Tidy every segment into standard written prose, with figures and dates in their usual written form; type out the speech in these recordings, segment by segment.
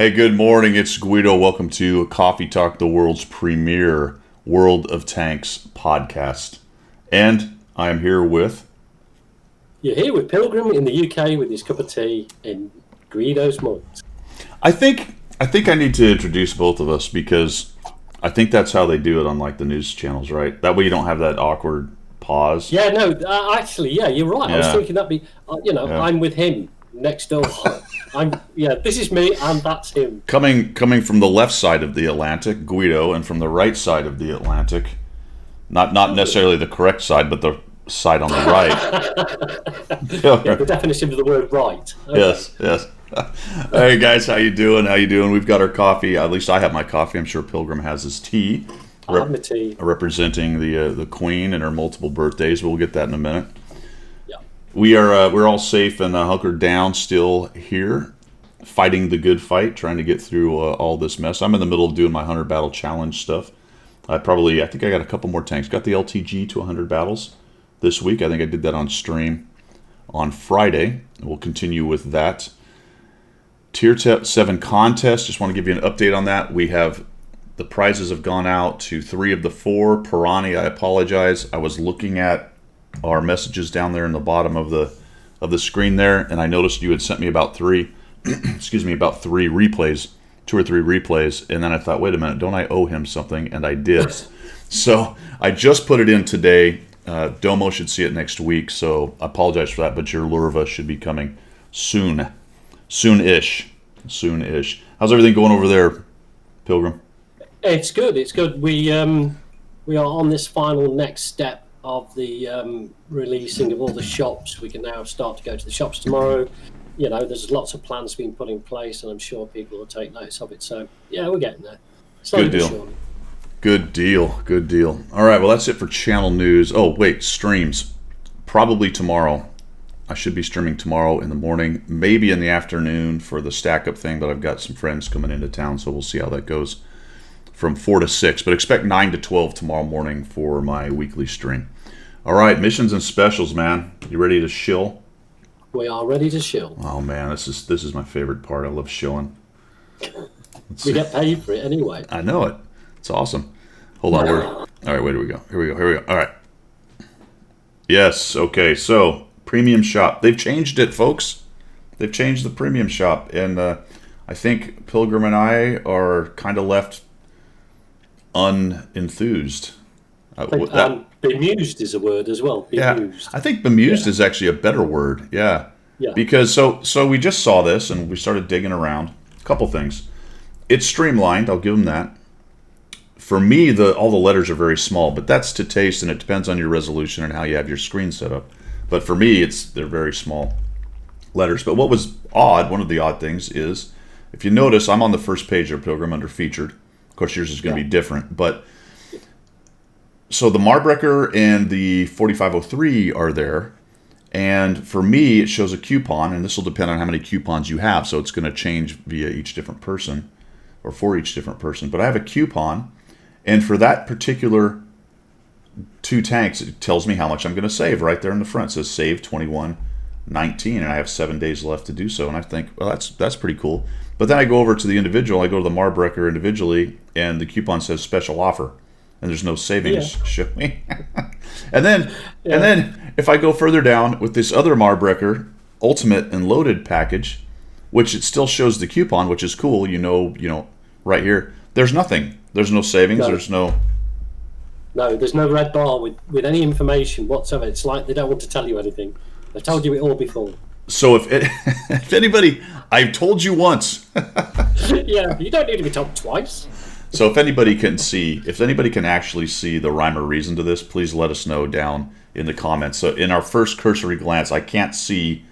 Hey, good morning. It's Guido. Welcome to Coffee Talk, the world's premier World of Tanks podcast. And I am here with... You're here with Pilgrim in the UK with his cup of tea in Guido's mugs. I think I need to introduce both of us because I think that's how they do it on like the news channels, right? That way you don't have that awkward pause. Yeah, no, actually, yeah, you're right. Yeah. I was thinking that'd be, I'm with him next door. This is me and that's him. Coming from the left side of the Atlantic, Guido, and from the right side of the Atlantic, not necessarily the correct side, but the side on the right. Yeah, the definition of the word right. Okay. Yes. Hey guys, how you doing? We've got our coffee. At least I have my coffee. I'm sure Pilgrim has his tea. I have my tea. Representing the Queen and her multiple birthdays. We'll get that in a minute. Yeah. We're all safe and hunkered down still here, fighting the good fight, trying to get through all this mess. I'm in the middle of doing my 100 battle challenge stuff. I think I got a couple more tanks. Got the LTG to 100 battles this week. I think I did that on stream on Friday. We'll continue with that. Tier 7 contest. Just want to give you an update on that. The prizes have gone out to 3 of the 4. Pirani, I apologize. I was looking at our messages down there in the bottom of the screen there, and I noticed you had sent me about 3 replays, 2 or 3 replays, and then I thought, wait a minute, don't I owe him something? And I did. So I just put it in today. Domo should see it next week, so I apologize for that, but your Lurva should be coming soon. Soon-ish. How's everything going over there, Pilgrim? It's good. We are on this final next step of the releasing of all the shops. We can now start to go to the shops tomorrow. You know, there's lots of plans being put in place, and I'm sure people will take notice of it. So, yeah, we're getting there. Good deal. Good deal. All right, well, that's it for channel news. Oh, wait, streams. Probably tomorrow. I should be streaming tomorrow in the morning, maybe in the afternoon for the stack-up thing, but I've got some friends coming into town, so we'll see how that goes from 4 to 6. But expect 9 to 12 tomorrow morning for my weekly stream. All right, missions and specials, man. You ready to shill? We are ready to shill. Oh, man, this is my favorite part. I love shilling. We get paid for it anyway. I know it. It's awesome. Hold on. All right, where do we go? Here we go. All right. Yes, okay, so... Premium shop. They've changed it, folks. They've changed the premium shop. And I think Pilgrim and I are kind of left unenthused. Bemused is a word as well. Bemused. Yeah, I think bemused is actually a better word. Yeah. Because so we just saw this and we started digging around. A couple things. It's streamlined. I'll give them that. For me, all the letters are very small, but that's to taste, and it depends on your resolution and how you have your screen set up. But for me, they're very small letters. But what was odd, one of the odd things is, if you notice, I'm on the first page of Pilgrim under featured. Of course, yours is going to be different. But so the Marbreaker and the 4503 are there. And for me, it shows a coupon, and this will depend on how many coupons you have. So it's going to change via each different person, or for each different person. But I have a coupon, and for that particular 2 tanks, it tells me how much I'm going to save right there in the front. It says save 21.19, and I have 7 days left to do so. And I think, well, that's pretty cool. But then I go over to the individual. I go to the Marbreaker individually, and the coupon says special offer, and there's no savings showing. and then if I go further down with this other Marbreaker Ultimate and Loaded package, which it still shows the coupon, which is cool. You know, right here, there's nothing. There's no savings. No. There's no red bar with any information whatsoever. It's like they don't want to tell you anything. They've told you it all before. So if anybody, I've told you once. Yeah, you don't need to be told twice. So if anybody can actually see the rhyme or reason to this, please let us know down in the comments. So in our first cursory glance, I can't see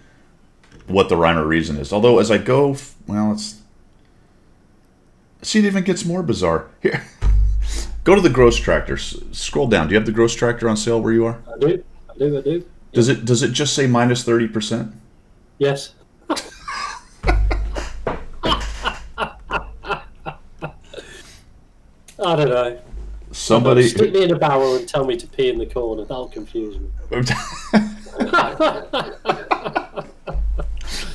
what the rhyme or reason is. Although as I go, it even gets more bizarre. Here. Go to the gross tractor. Scroll down. Do you have the gross tractor on sale where you are? I do. Does it just say minus 30%? Yes. I don't know. Somebody stick me in a barrel and tell me to pee in the corner. That'll confuse me.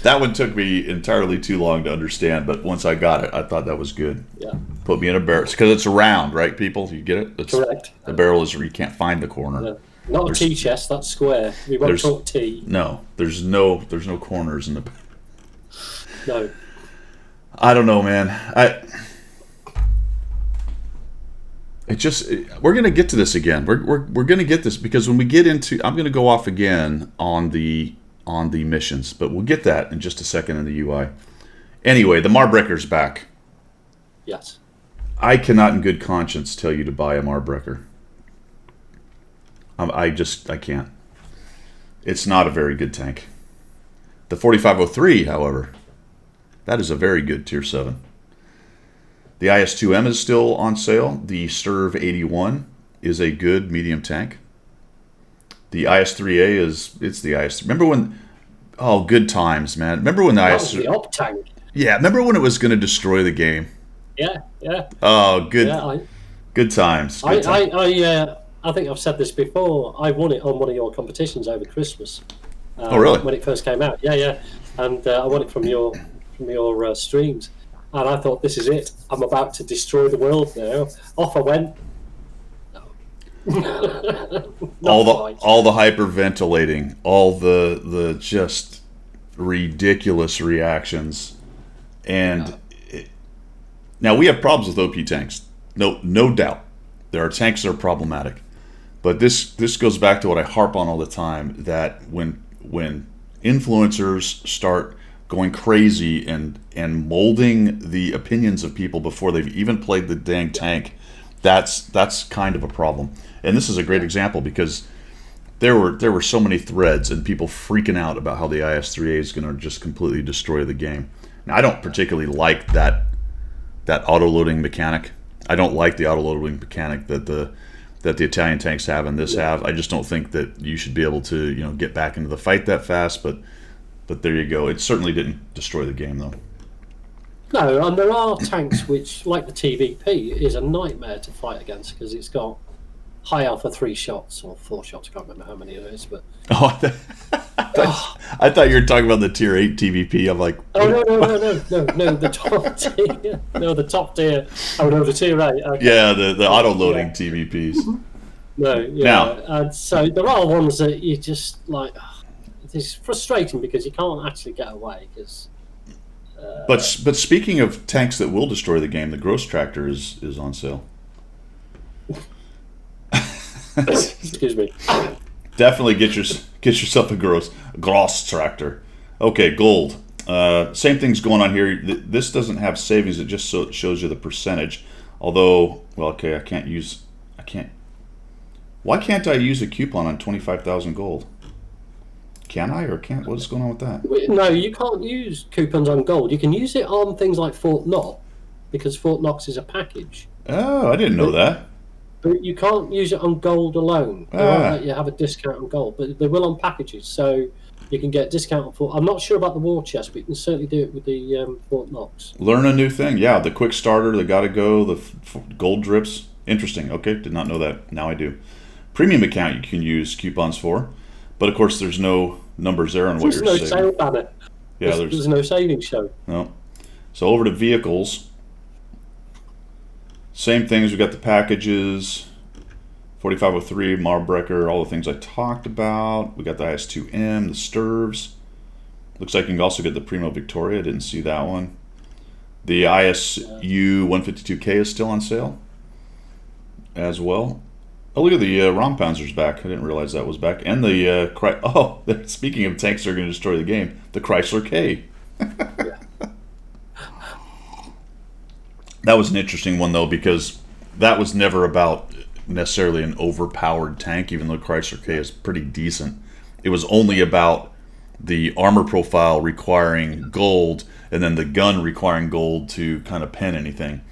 That one took me entirely too long to understand, but once I got it, I thought that was good. Yeah. Put me in a barrel because it's round, right? People, you get it? Correct. The barrel is where you can't find the corner. Yeah. Not a tea chest. That's square. We won't talk tea. No, there's no corners in the. No. I don't know, man. We're gonna get to this again. We're gonna get this because when we get into, I'm gonna go off again on the missions, but we'll get that in just a second in the UI. Anyway, the Marbreaker's back. Yes. I cannot in good conscience tell you to buy a Marbreaker. I can't. It's not a very good tank. The 4503, however, that is a very good Tier 7. The IS-2M is still on sale. The Serv 81 is a good medium tank. The IS-3A it's the IS. Remember when? Oh, good times, man. Remember when the IS? The op tank. Yeah, remember when it was going to destroy the game? Yeah. Oh, good. Good times. I think I've said this before. I won it on one of your competitions over Christmas. Oh, really? When it first came out. Yeah. And I won it from your streams. And I thought, this is it. I'm about to destroy the world now. Off I went. all the hyperventilating, all the just ridiculous reactions, and now we have problems with OP tanks. No doubt, there are tanks that are problematic, but this goes back to what I harp on all the time, that when influencers start going crazy and molding the opinions of people before they've even played the dang tank, that's kind of a problem. And this is a great example because there were so many threads and people freaking out about how the IS-3A is going to just completely destroy the game. Now, I don't particularly like that auto-loading mechanic. I don't like the auto-loading mechanic that the Italian tanks have and this have. I just don't think that you should be able to get back into the fight that fast. But there you go. It certainly didn't destroy the game though. No, and there are tanks which, like the TVP, is a nightmare to fight against because it's got high alpha 3 shots or 4 shots. I can't remember how many it is, but I thought you were talking about the Tier 8 TVP. I'm like, no, the top tier. No, the top tier. Oh no, the Tier 8. Okay. Yeah, the auto loading TVPs. No, yeah. Now, and so there are ones that you just like. It's frustrating because you can't actually get away because. But speaking of tanks that will destroy the game, the Gross Tractor is on sale. Excuse me. Definitely get yourself a Gross Tractor. Okay, gold. Same thing's going on here. This doesn't have savings. It just shows you the percentage. Although, well, okay, I can't. Why can't I use a coupon on 25,000 gold? Can I or can't? What's going on with that? No, you can't use coupons on gold. You can use it on things like Fort Knox because Fort Knox is a package. Oh, I didn't know that. But you can't use it on gold alone. They won't let you have a discount on gold, but they will on packages. So you can get a discount on Fort. I'm not sure about the war chest, but you can certainly do it with the Fort Knox. Learn a new thing. Yeah, the quick starter, the gotta go, the gold drips. Interesting. Okay, did not know that. Now I do. Premium account you can use coupons for. But of course, there's no numbers there on what you're saving. There's no sale banner. Yeah, there's no savings show. No. So over to vehicles. Same things. We got the packages, 4503, Marbreaker, all the things I talked about. We got the IS-2M, the Sturvs. Looks like you can also get the Primo Victoria. I didn't see that one. The ISU 152K is still on sale as well. Oh, look at the Rompanzer's back. I didn't realize that was back. And the speaking of tanks that are going to destroy the game, the Chrysler K. That was an interesting one, though, because that was never about necessarily an overpowered tank, even though Chrysler K is pretty decent. It was only about the armor profile requiring gold and then the gun requiring gold to kind of pen anything.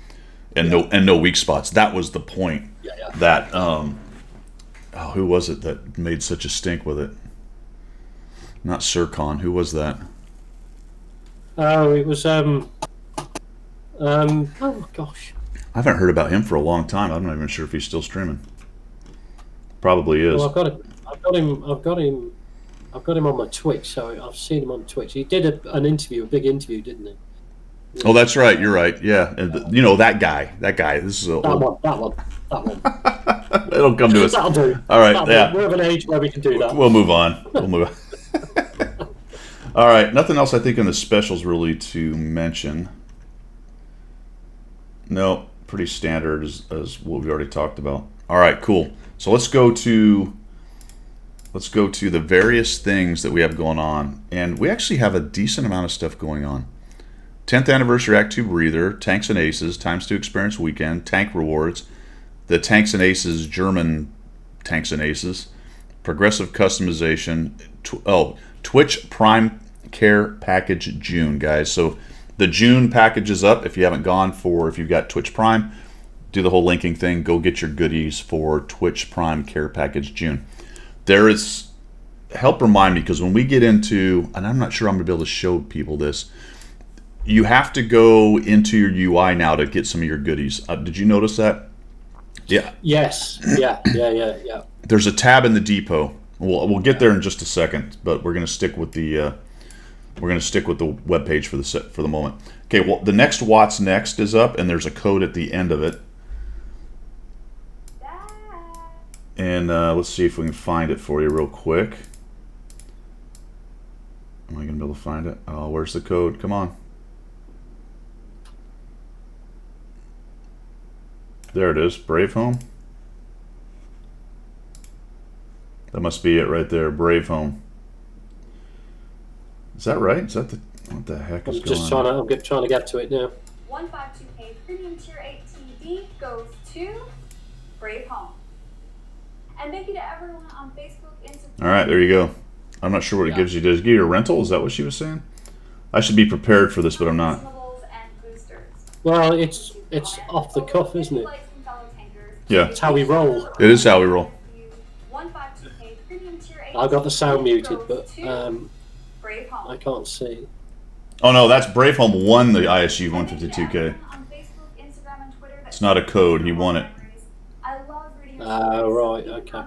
And no weak spots. That was the point. That who was it that made such a stink with it? Not Sircon. Who was that? Oh, it was oh gosh. I haven't heard about him for a long time. I'm not even sure if he's still streaming. Probably is. Well, I've got him I've got him on my Twitch, so I've seen him on Twitch. He did a big interview, didn't he? Yeah. Oh, that's right. You're right. Yeah, and that guy. This is that one. It'll come to us. That'll do. All right. Yeah. We're of an age where we can do that. We'll move on. All right. Nothing else I think in the specials really to mention. No, pretty standard as what we already talked about. All right, cool. So let's go to the various things that we have going on, and we actually have a decent amount of stuff going on. 10th anniversary Act 2 breather, Tanks and Aces, Times 2 Experience Weekend, Tank Rewards, the Tanks and Aces German Tanks and Aces, Progressive Customization, Twitch Prime Care Package June, guys. So the June package is up. If you haven't gone if you've got Twitch Prime, do the whole linking thing. Go get your goodies for Twitch Prime Care Package June. There is, help remind me, because when we get into, and I'm not sure I'm going to be able to show people this, you have to go into your UI now to get some of your goodies. Did you notice that? Yeah. Yes. Yeah. There's a tab in the depot. We'll get there in just a second, but we're going to stick with the web page for the moment. Okay. Well, the next What's Next is up, and there's a code at the end of it. And let's see if we can find it for you real quick. Am I going to be able to find it? Oh, where's the code? Come on. There it is. Brave Home. That must be it right there. Brave Home. Is that right? Is that what the heck is going on? I'm trying to get to it now. 152K Premium Tier 8 TV goes to Brave Home. And thank you to everyone on Facebook, Instagram. All right, there you go. I'm not sure what it gives you. Does it give you a rental? Is that what she was saying? I should be prepared for this, but I'm not. Well, it's off the cuff, isn't it? Yeah. It's how we roll. It is how we roll. I got the sound muted, but I can't see. Oh no, that's Brave Home won the ISU 152K. It's not a code. He won it. Right. Okay.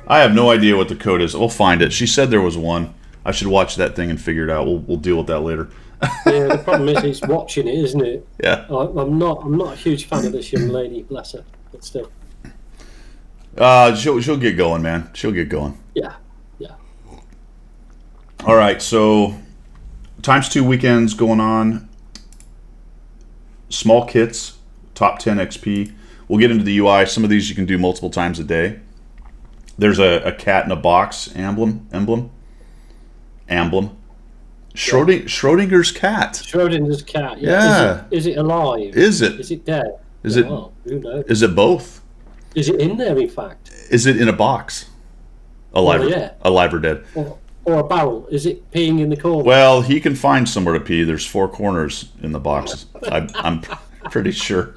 I have no idea what the code is. We'll find it. She said there was one. I should watch that thing and figure it out. We'll deal with that later. Yeah, the problem is it's watching it, isn't it? Yeah. I'm not a huge fan of this young lady, bless her, but still. She'll get going, man. She'll get going. Yeah. All right, so times 2 weekends going on. Small kits, top 10 XP. We'll get into the UI. Some of these you can do multiple times a day. There's a cat in a box emblem. Schrodinger's cat. Schrodinger's cat. Yeah. Is it alive? Is it? Is it dead? Who knows? Is it both? Is it in there, in fact? Is it in a box? Alive or dead? Or a barrel? Is it peeing in the corner? Well, he can find somewhere to pee. There's 4 corners in the box. I'm pretty sure.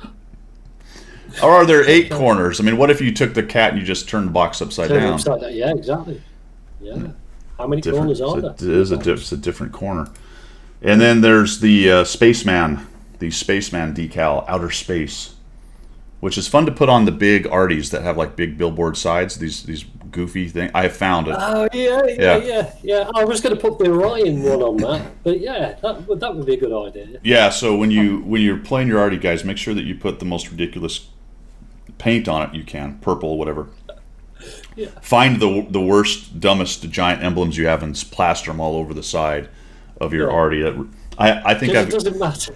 Or are there 8 corners? I mean, what if you took the cat and you just turned the box upside down? Yeah, exactly. Yeah. How many corners are there? It's a different corner. And then there's the Spaceman decal, Outer Space, which is fun to put on the big arties that have like big billboard sides. These goofy things. I have found it. Oh yeah. I was going to put the Orion one on that, but yeah, that would be a good idea. Yeah. So when you're playing your arty, guys, make sure that you put the most ridiculous paint on it you can, purple, whatever. Yeah. Find the worst, dumbest giant emblems you have and plaster them all over the side of your arty. I think it doesn't matter.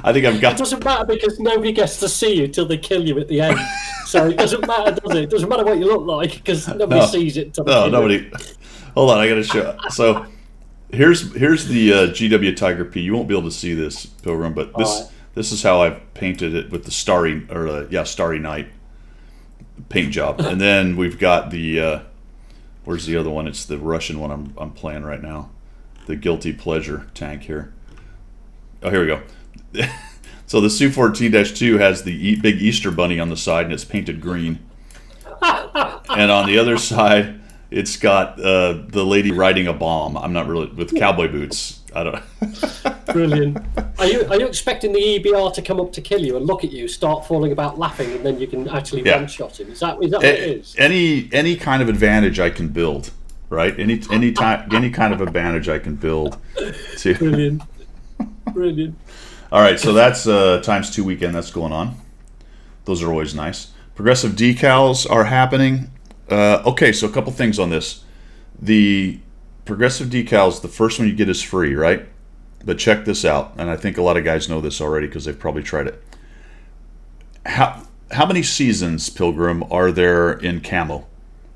I think I've got. It doesn't matter because nobody gets to see you till they kill you at the end. So it doesn't matter, does it? It doesn't matter what you look like because nobody sees it till they kill nobody. You. Hold on, I got to show. So here's the GW Tiger P. You won't be able to see this, Pilgrim, but this is how I've painted it with the Starry Night paint job. And then we've got the where's the other one? It's the Russian one I'm playing right now. The Guilty Pleasure tank here. Oh, here we go. So the Su-14-2 has the big Easter bunny on the side, and it's painted green. And on the other side, it's got the lady riding a bomb. I'm not really with cowboy boots. I don't. Brilliant. Are you expecting the EBR to come up to kill you and look at you, start falling about laughing, and then you can actually one-shot him? Is that what it is? Any kind of advantage I can build, right? Any kind of advantage I can build. Brilliant. All right, so that's ×2 weekend that's going on. Those are always nice. Progressive decals are happening. Okay, so a couple things on this. The progressive decals, the first one you get is free, right? But check this out, and I think a lot of guys know this already because they've probably tried it. How many seasons, Pilgrim, are there in camo?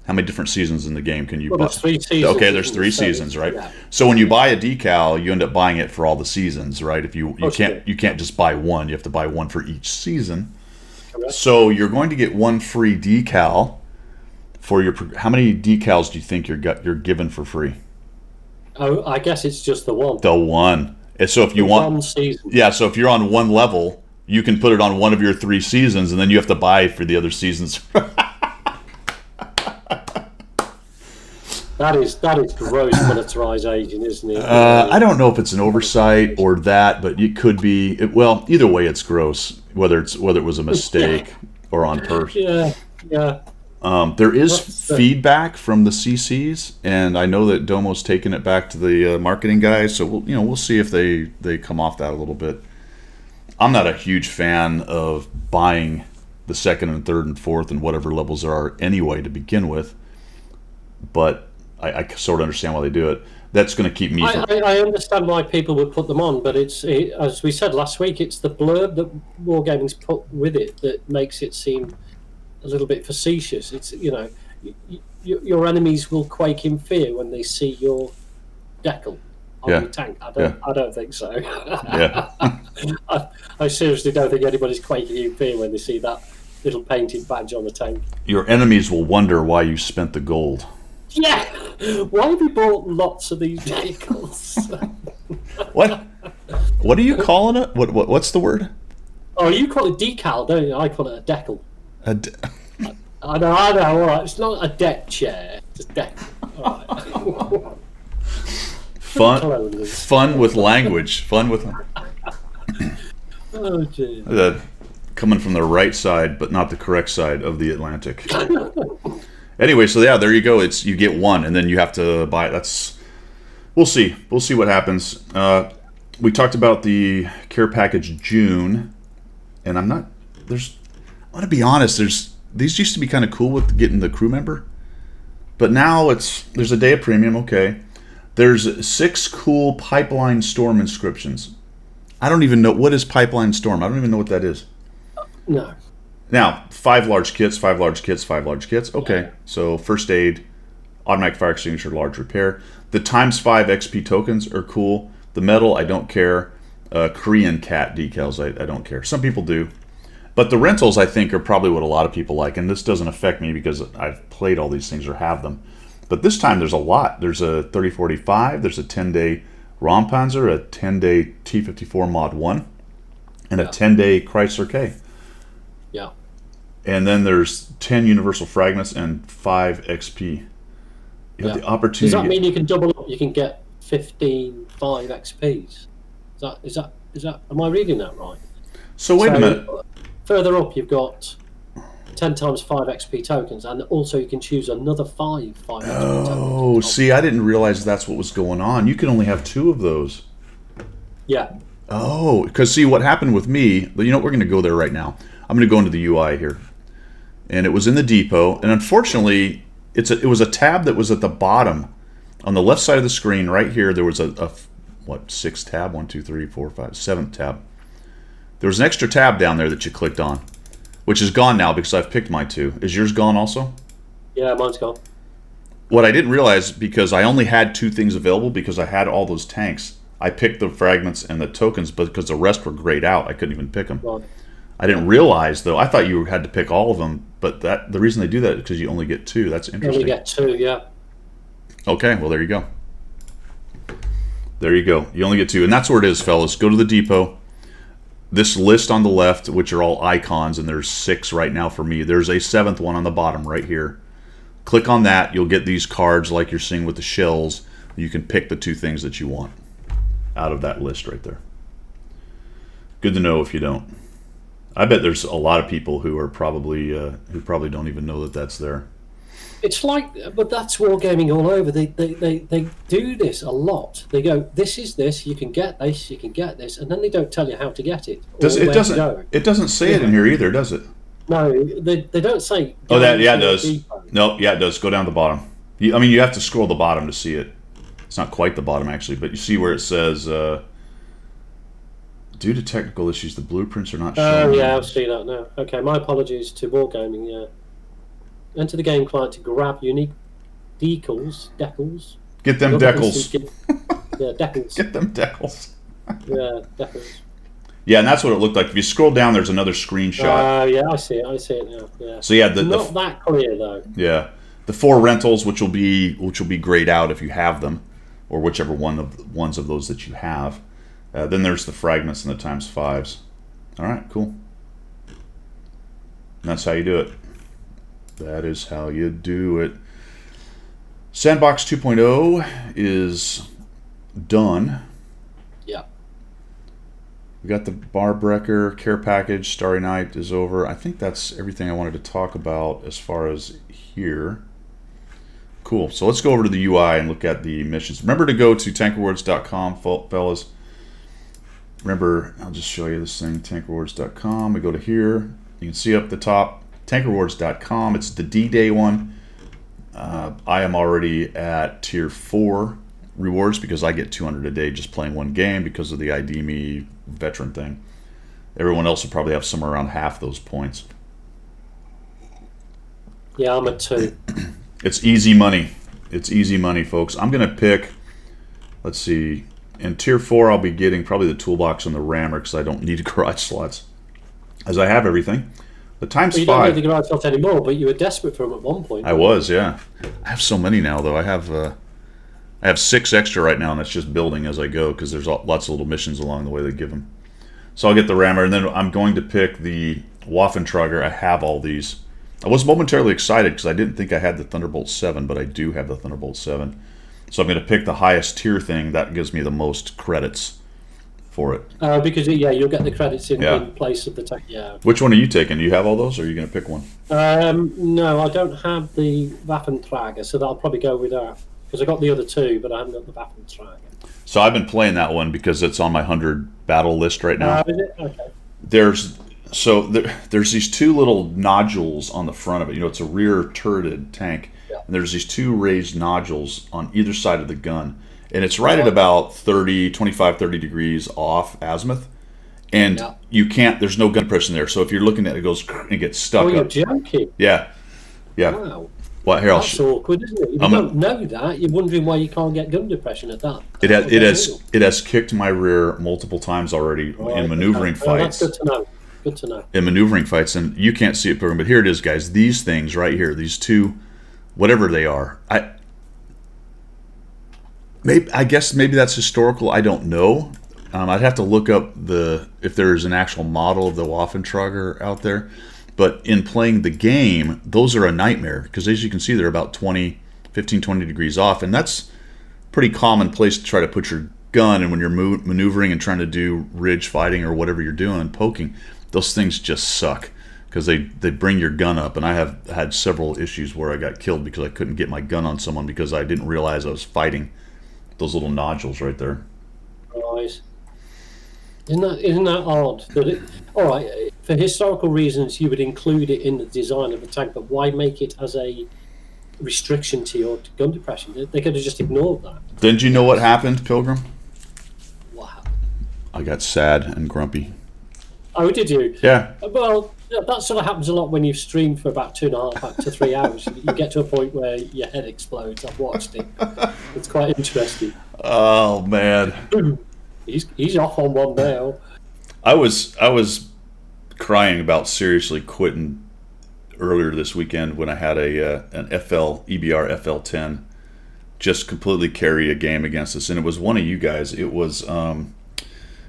How many different seasons in the game can you buy? There's 3 seasons. Okay, there's 3 seasons, right? Yeah. So when you buy a decal, you end up buying it for all the seasons, right? If you can't just buy one, you have to buy one for each season. Correct. So you're going to get one free decal for your. How many decals do you think you're given for free? Oh, I guess it's just the one. The one. And so if you want, one season. Yeah. So if you're on one level, you can put it on one of your 3 seasons, and then you have to buy for the other seasons. That is gross monetarization, isn't it? I don't know if it's an oversight or that, but it could be. Well, either way, it's gross. Whether it was a mistake or on purpose. Yeah. There is feedback from the CCs, and I know that Domo's taking it back to the marketing guys. So we'll see if they come off that a little bit. I'm not a huge fan of buying the 2nd and 3rd and 4th and whatever levels there are anyway to begin with, but I sort of understand why they do it. That's going to keep me. I understand why people would put them on, but as we said last week, it's the blurb that Wargaming's put with it that makes it seem a little bit facetious. It's your enemies will quake in fear when they see your decal on your tank. I don't think so. Yeah. I seriously don't think anybody's quaking in fear when they see that little painted badge on the tank. Your enemies will wonder why you spent the gold. Yeah. Why have you bought lots of these decals? What are you calling it? What's the word? Oh, you call it decal, don't you? I call it a decal. I know. All right, it's not a deck chair. It's a deck. All right. Fun with language. Fun with. Oh, geez. Coming from the right side, but not the correct side of the Atlantic. Anyway, so yeah, there you go. You get one, and then you have to buy it. We'll see. We'll see what happens. We talked about the care package June, and I'm going to be honest. These used to be kind of cool with getting the crew member, but now there's a day of premium. Okay, there's 6 cool Pipeline Storm inscriptions. I don't even know what is Pipeline Storm. I don't even know what that is. No. Now, 5 large kits, 5 large kits, 5 large kits. Okay, so first aid, automatic fire extinguisher, large repair. The ×5 XP tokens are cool. The metal, I don't care. Korean cat decals, I don't care. Some people do. But the rentals, I think, are probably what a lot of people like. And this doesn't affect me because I've played all these things or have them. But this time there's a lot. There's a 3045, there's a 10-day Rompanzer, a 10-day T-54 Mod 1, and a 10-day Chrysler K. Yeah. And then there's 10 universal fragments and 5 XP. You have the opportunity. Does that mean you can double up? You can get 15 5 XPs. Is that? Am I reading that right? So wait a minute. Further up, you've got 10 times 5 XP tokens, and also you can choose another 5 XP tokens. Oh, see, I didn't realize that's what was going on. You can only have 2 of those. Yeah. Oh, because see what happened with me. We're going to go there right now. I'm going to go into the UI here. And it was in the depot, and unfortunately, it was a tab that was at the bottom on the left side of the screen. Right here, there was a 6th tab, 1, 2, 3, 4, 5, 7th tab. There was an extra tab down there that you clicked on, which is gone now because I've picked my 2. Is yours gone also? Yeah, mine's gone. What I didn't realize, because I only had 2 things available because I had all those tanks, I picked the fragments and the tokens, but because the rest were grayed out, I couldn't even pick them. Right. I didn't realize, though. I thought you had to pick all of them, but the reason they do that is because you only get 2. That's interesting. You only get 2, yeah. Okay, well, there you go. There you go. You only get 2, and that's where it is, fellas. Go to the depot. This list on the left, which are all icons, and there's 6 right now for me. There's a 7th one on the bottom right here. Click on that. You'll get these cards like you're seeing with the shells. You can pick the 2 things that you want out of that list right there. Good to know if you don't. I bet there's a lot of people who probably don't even know that that's there. It's like, but that's wargaming all over. They do this a lot. They go, this is this. You can get this. You can get this, and then they don't tell you how to get it. It doesn't say it in here either, does it? No, they don't say. Oh, it does. No, yeah, it does. Go down to the bottom. You have to scroll the bottom to see it. It's not quite the bottom actually, but you see where it says, "Due to technical issues, the blueprints are not showing." Oh yeah, I'll see that now. Okay, my apologies to wargaming. Yeah. Enter the game client to grab unique decals. Get them decals. Yeah, decals. Get them decals. Yeah, decals. Yeah, and that's what it looked like. If you scroll down, there's another screenshot. Yeah, I see it now. Yeah. So yeah, not that clear though. Yeah, the 4 rentals, which will be grayed out if you have them, or whichever ones of those that you have. Then there's the fragments and the ×5s. All right, cool. And that's how you do it. That is how you do it. Sandbox 2.0 is done. Yeah. We got the bar breaker, care package, Starry Night is over. I think that's everything I wanted to talk about as far as here. Cool. So let's go over to the UI and look at the missions. Remember to go to tankerwords.com, fellas. Remember, I'll just show you this thing, tankerwords.com. We go to here. You can see up the top, tankerwords.com. It's the D-Day one. I am already at tier 4 rewards because I get 200 a day just playing one game because of the ID Me veteran thing. Everyone else will probably have somewhere around half those points. Yeah, I'm at 2. It's easy money. It's easy money, folks. I'm going to pick, let's see, in tier 4 I'll be getting probably the toolbox and the rammer because I don't need garage slots as I have everything. The ×5. You don't need the garage slots anymore, but you were desperate for them at one point. I was, yeah. I have so many now, though. I have 6 extra right now, and that's just building as I go because there's lots of little missions along the way they give them. So I'll get the rammer, and then I'm going to pick the Waffentrager. I have all these. I was momentarily excited because I didn't think I had the Thunderbolt 7, but I do have the Thunderbolt 7. So I'm going to pick the highest tier thing. That gives me the most credits for it. Because you'll get the credits in place of the tech. Yeah. Which one are you taking? Do you have all those, or are you going to pick one? No, I don't have the Waffentrager, so I'll probably go with that because I got the other 2, but I haven't got the Waffentrager. So I've been playing that one because it's on my 100 battle list right now. Is it? Okay. There's these 2 little nodules on the front of it. It's a rear turreted tank, and there's these 2 raised nodules on either side of the gun. And it's right at about 25, 30 degrees off azimuth. And you can't, there's no gun depression there. So if you're looking at it, it goes and gets stuck up. You're joking. Yeah. Wow. Well, here, That's awkward, isn't it? If you don't know that, you're wondering why you can't get gun depression at that. It has kicked my rear multiple times already in maneuvering fights. That's good to know. Good to know. In maneuvering fights, and you can't see it, Pilgrim, but here it is, guys. These things right here, these 2, whatever they are, I guess maybe that's historical. I don't know. I'd have to look up if there's an actual model of the Waffentrager out there. But in playing the game, those are a nightmare because as you can see, they're about 15, 20 degrees off, and that's a pretty common place to try to put your gun. And when you're maneuvering and trying to do ridge fighting or whatever you're doing, poking, those things just suck because they bring your gun up. And I have had several issues where I got killed because I couldn't get my gun on someone because I didn't realize I was fighting those little nodules right there. Right. Isn't that odd? All right, for historical reasons, you would include it in the design of the tank, but why make it as a restriction to your gun depression? They could have just ignored that. Didn't you know what happened, Pilgrim? What happened? I got sad and grumpy. Oh, did you? Yeah. Well, that sort of happens a lot when you've streamed for about 2.5 to 3 hours. You get to a point where your head explodes. I've watched it. It's quite interesting. Oh man, he's off on one now. I was crying about seriously quitting earlier this weekend when I had an EBR FL10 just completely carry a game against us, and it was one of you guys. It was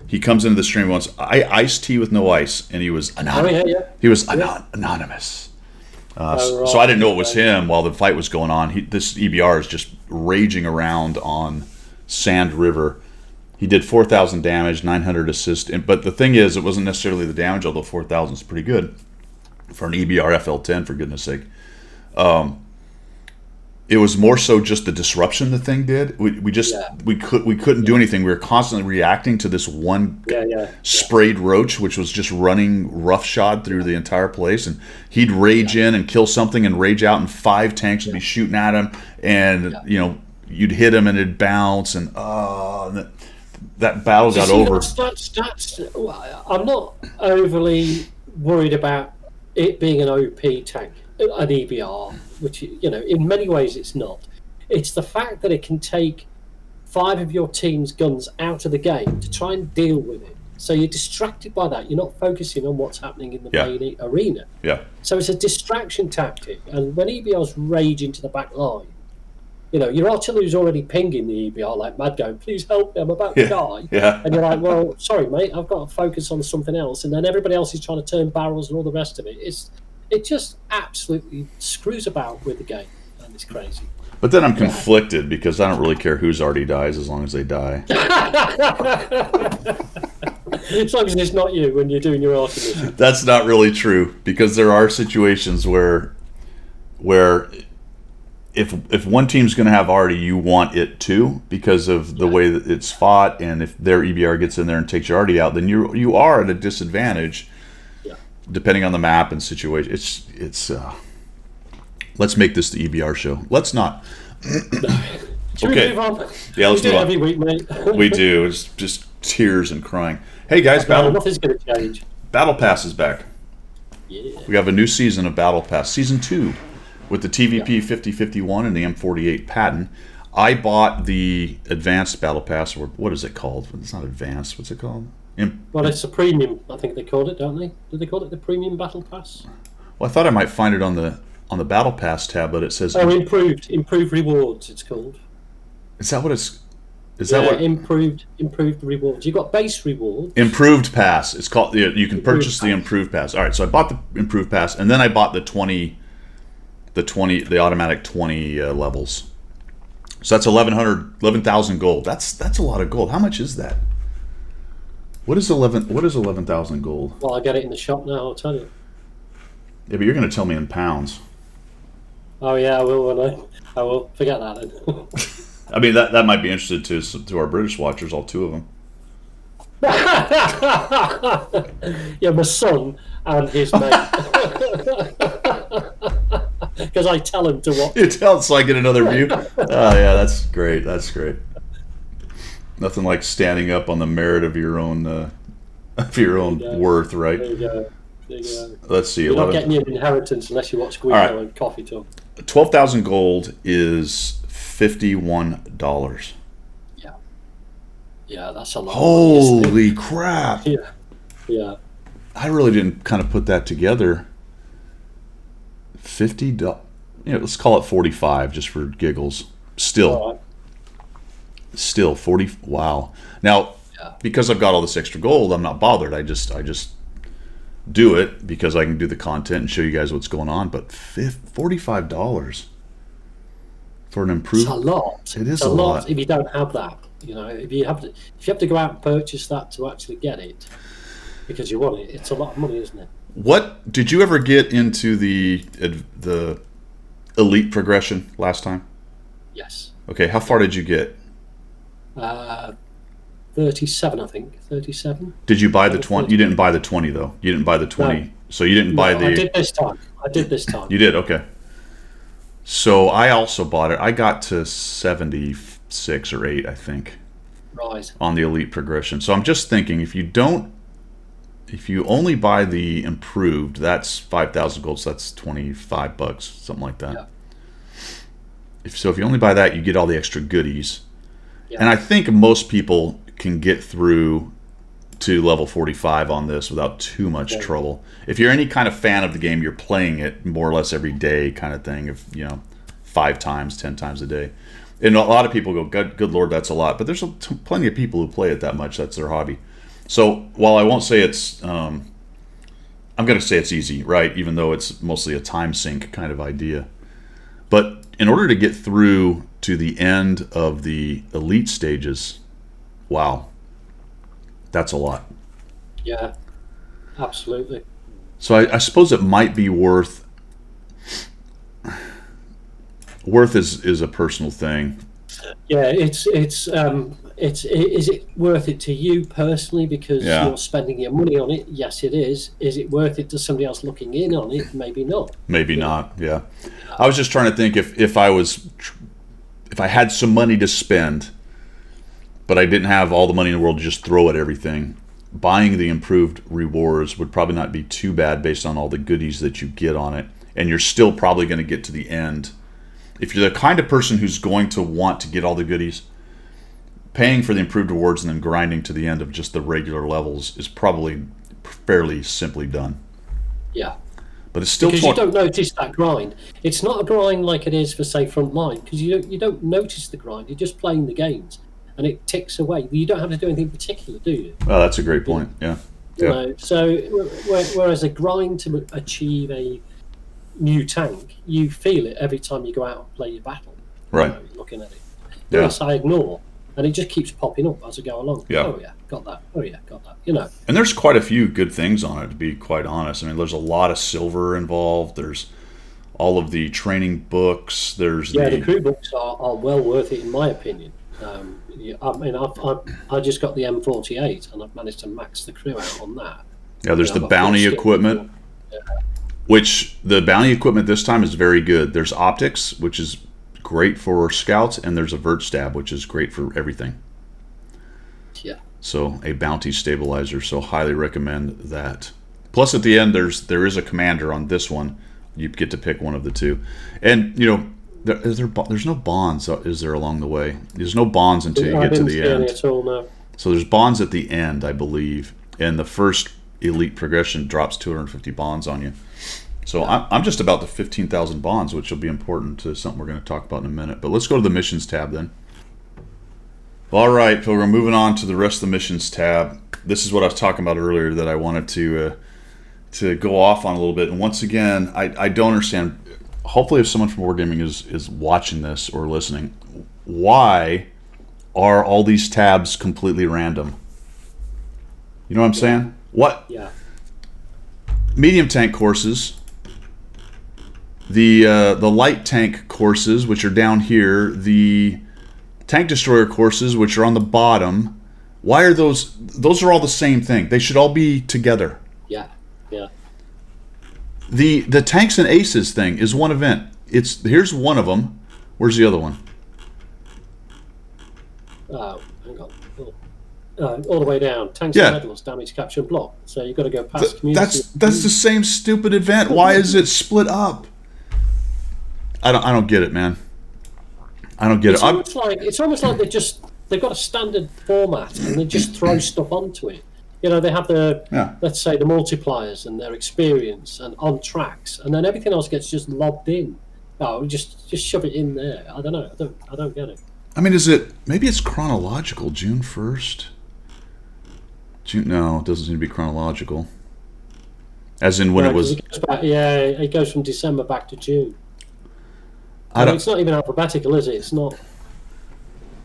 he comes into the stream once. I iced tea with no ice, and he was anonymous. Oh, yeah. He was anonymous. So I didn't know it was him while the fight was going on. This EBR is just raging around on Sand River. He did 4,000 damage, 900 assist. But the thing is, it wasn't necessarily the damage, although 4,000 is pretty good for an EBR FL10, for goodness sake. It was more so just the disruption the thing did. We couldn't do anything. We were constantly reacting to this one sprayed roach, which was just running roughshod through the entire place. And he'd rage in and kill something and rage out, and 5 tanks would be shooting at him, and you'd hit him and it'd bounce, and that battle got over. I'm not overly worried about it being an OP tank, an EBR, which, in many ways it's not. It's the fact that it can take 5 of your team's guns out of the game to try and deal with it. So you're distracted by that. You're not focusing on what's happening in the main arena. Yeah. So it's a distraction tactic. And when EBRs rage into the back line, your artillery's already pinging the EBR like mad, going, please help me, I'm about to die. Yeah. And you're like, well, sorry, mate, I've got to focus on something else. And then everybody else is trying to turn barrels and all the rest of it. It just absolutely screws about with the game, and it's crazy. But then I'm conflicted because I don't really care whose already dies as long as they die. As long as it's not you when you're doing your artillery. That's not really true, because there are situations where if one team's going to have arty, you want it too, because of the way that it's fought, and if their EBR gets in there and takes your arty out, then you are at a disadvantage. Depending on the map and situation. It's let's make this the EBR show. Let's not. Should we move on? Yeah, let's move on. Every week, mate. We do. It's just tears and crying. Hey guys, nothing's going to change. Battle Pass is back. Yeah. We have a new season of Battle Pass, season 2, with the TVP 5051 and the M48 Patton. I bought the advanced Battle Pass, or what is it called? It's not advanced. What's it called? Well, it's a premium, I think they called it, don't they? Do they call it the premium battle pass? Well, I thought I might find it on the battle pass tab, but it says improved rewards. It's called. Is that what it's? Improved rewards. You got base rewards. Improved pass. It's called. You can purchase the improved pass. All right, so I bought the improved pass, and then I bought the automatic 20 levels. So that's 11,000 gold. That's a lot of gold. How much is that? What is 11,000 gold? Well, I'll get it in the shop now, I'll tell you. Yeah, but you're going to tell me in pounds. Oh, yeah, I will, won't I? I will. Forget that, then. I mean, that might be interesting to our British watchers, all 2 of them. Yeah, my son and his mate. Because I tell him to watch. You tell, so I get another view? Oh, yeah, that's great. That's great. Nothing like standing up on the merit of your own worth, right? There you go. Let's see. You're not getting your inheritance unless you watch Guido and Coffee Talk. 12,000 gold is $51. Yeah, that's a lot. Holy crap! Yeah. I really didn't kind of put that together. $50. Let's call it 45 just for giggles. Still 40. Wow. Now, because I've got all this extra gold, I'm not bothered. I just do it because I can do the content and show you guys what's going on. But $45 for an improved. It's a lot. It is a lot if you don't have that. If you have to go out and purchase that to actually get it because you want it, it's a lot of money, isn't it? What did you ever get into the elite progression last time? Yes. Okay, how far did you get? 37, I think. 37. Did you buy the 20? You didn't buy the 20 though. You didn't buy the 20. No. So you didn't buy the. I did this time. You did, okay. So I also bought it. I got to 76 or 8, I think. Right. On the elite progression. So I'm just thinking, if you only buy the improved, that's 5,000 gold. So that's $25, something like that. Yeah. If you only buy that, you get all the extra goodies. Yeah. And I think most people can get through to level 45 on this without too much trouble. If you're any kind of fan of the game, you're playing it more or less every day kind of thing, 5 times, 10 times a day. And a lot of people go, good Lord, that's a lot. But there's plenty of people who play it that much. That's their hobby. So while I won't say it's, I'm going to say it's easy, right? Even though it's mostly a time sink kind of idea. But in order to get through to the end of the elite stages, wow. That's a lot. Yeah, absolutely. So I suppose it might be worth. Worth is a personal thing. Yeah, is it worth it to you personally because you're spending your money on it? Yes, it is. Is it worth it to somebody else looking in on it? Maybe not. Maybe not. Yeah. I was just trying to think if I had some money to spend, but I didn't have all the money in the world to just throw at everything. Buying the improved rewards would probably not be too bad based on all the goodies that you get on it, and you're still probably going to get to the end. If you're the kind of person who's going to want to get all the goodies, paying for the improved rewards and then grinding to the end of just the regular levels is probably fairly simply done. Yeah. But it's still because you don't notice that grind. It's not a grind like it is for, say, Frontline, because you don't notice the grind. You're just playing the games, and it ticks away. You don't have to do anything particular, do you? Well, that's a great point. Yeah. You know, so whereas a grind to achieve a new tank, you feel it every time you go out and play your battle. Right. You know, looking at it. Whereas I ignore, and it just keeps popping up as I go along. Yeah. Oh yeah, got that. Oh yeah, got that. You know. And there's quite a few good things on it, to be quite honest. I mean, there's a lot of silver involved. There's all of the training books. There's the crew books are well worth it in my opinion. I mean, I just got the M48 and I've managed to max the crew out on that. Yeah, there's the bounty equipment, which the bounty equipment this time is very good. There's optics, which is great for scouts, and there's a vert stab, which is great for everything. Yeah. So a bounty stabilizer. So highly recommend that. Plus, at the end, there is a commander on this one. You get to pick one of the two, and you know. There's no bonds, is there, along the way? There's no bonds until you get to the end. At all, no. So there's bonds at the end, I believe, and the first elite progression drops 250 bonds on you. So I'm just about to 15,000 bonds, which will be important to something we're going to talk about in a minute. But let's go to the missions tab then. All right, so we're moving on to the rest of the missions tab. This is what I was talking about earlier that I wanted to go off on a little bit. And once again, I don't understand. Hopefully if someone from Wargaming is watching this or listening, why are all these tabs completely random? You know what I'm saying? What? Yeah. Medium tank courses, the light tank courses, which are down here, the tank destroyer courses, which are on the bottom. Why are those are all the same thing. They should all be together. Yeah. Yeah. The tanks and aces thing is one event. Here's one of them. Where's the other one? Oh, hang on. All the way down. Tanks and medals, damage, capture, and block. So you've got to go past community. That's the same stupid event. Why is it split up? I don't get it, man. I don't get it. It's almost like they've got a standard format and they just throw stuff onto it. You know, they have let's say the multipliers and their experience and on tracks, and then everything else gets just lobbed in. Oh, just shove it in there. I don't know. I don't get it. I mean, maybe it's chronological? June 1st? No, it doesn't seem to be chronological. As in when it was... It goes from December back to June. It's not even alphabetical, is it? It's not.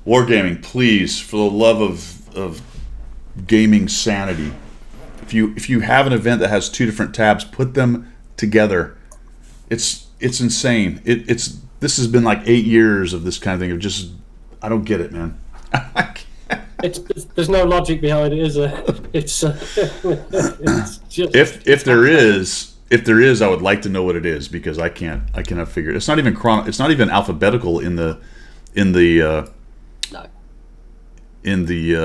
Wargaming, please, for the love of gaming sanity, if you have an event that has two different tabs, put them together. It's insane. This has been like 8 years of this kind of thing. Of just, I don't get it, man. There's no logic behind it, is there? It's just if there is, I would like to know what it is, because I cannot figure it. It's not even it's not even alphabetical in the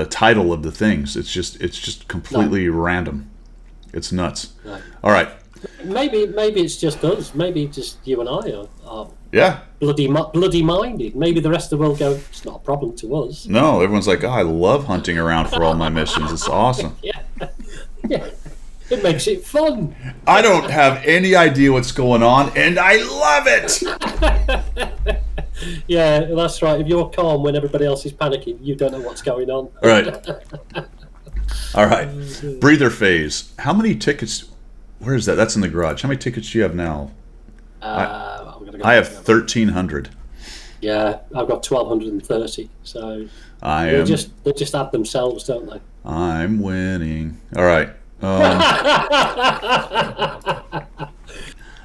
title of the things. It's just completely random. It's nuts. No. All right. Maybe it's just us. Maybe just you and I are bloody minded. Maybe the rest of the world go, it's not a problem to us. No, everyone's like, I love hunting around for all my missions. It's awesome. Yeah. It makes it fun. I don't have any idea what's going on, and I love it. Yeah, that's right. If you're calm when everybody else is panicking, you don't know what's going on. All right. Breather phase. How many tickets? Where is that? That's in the garage. How many tickets do you have now? I have 1,300. Yeah, I've got 1,230. So they just add themselves, don't they? I'm winning. All right.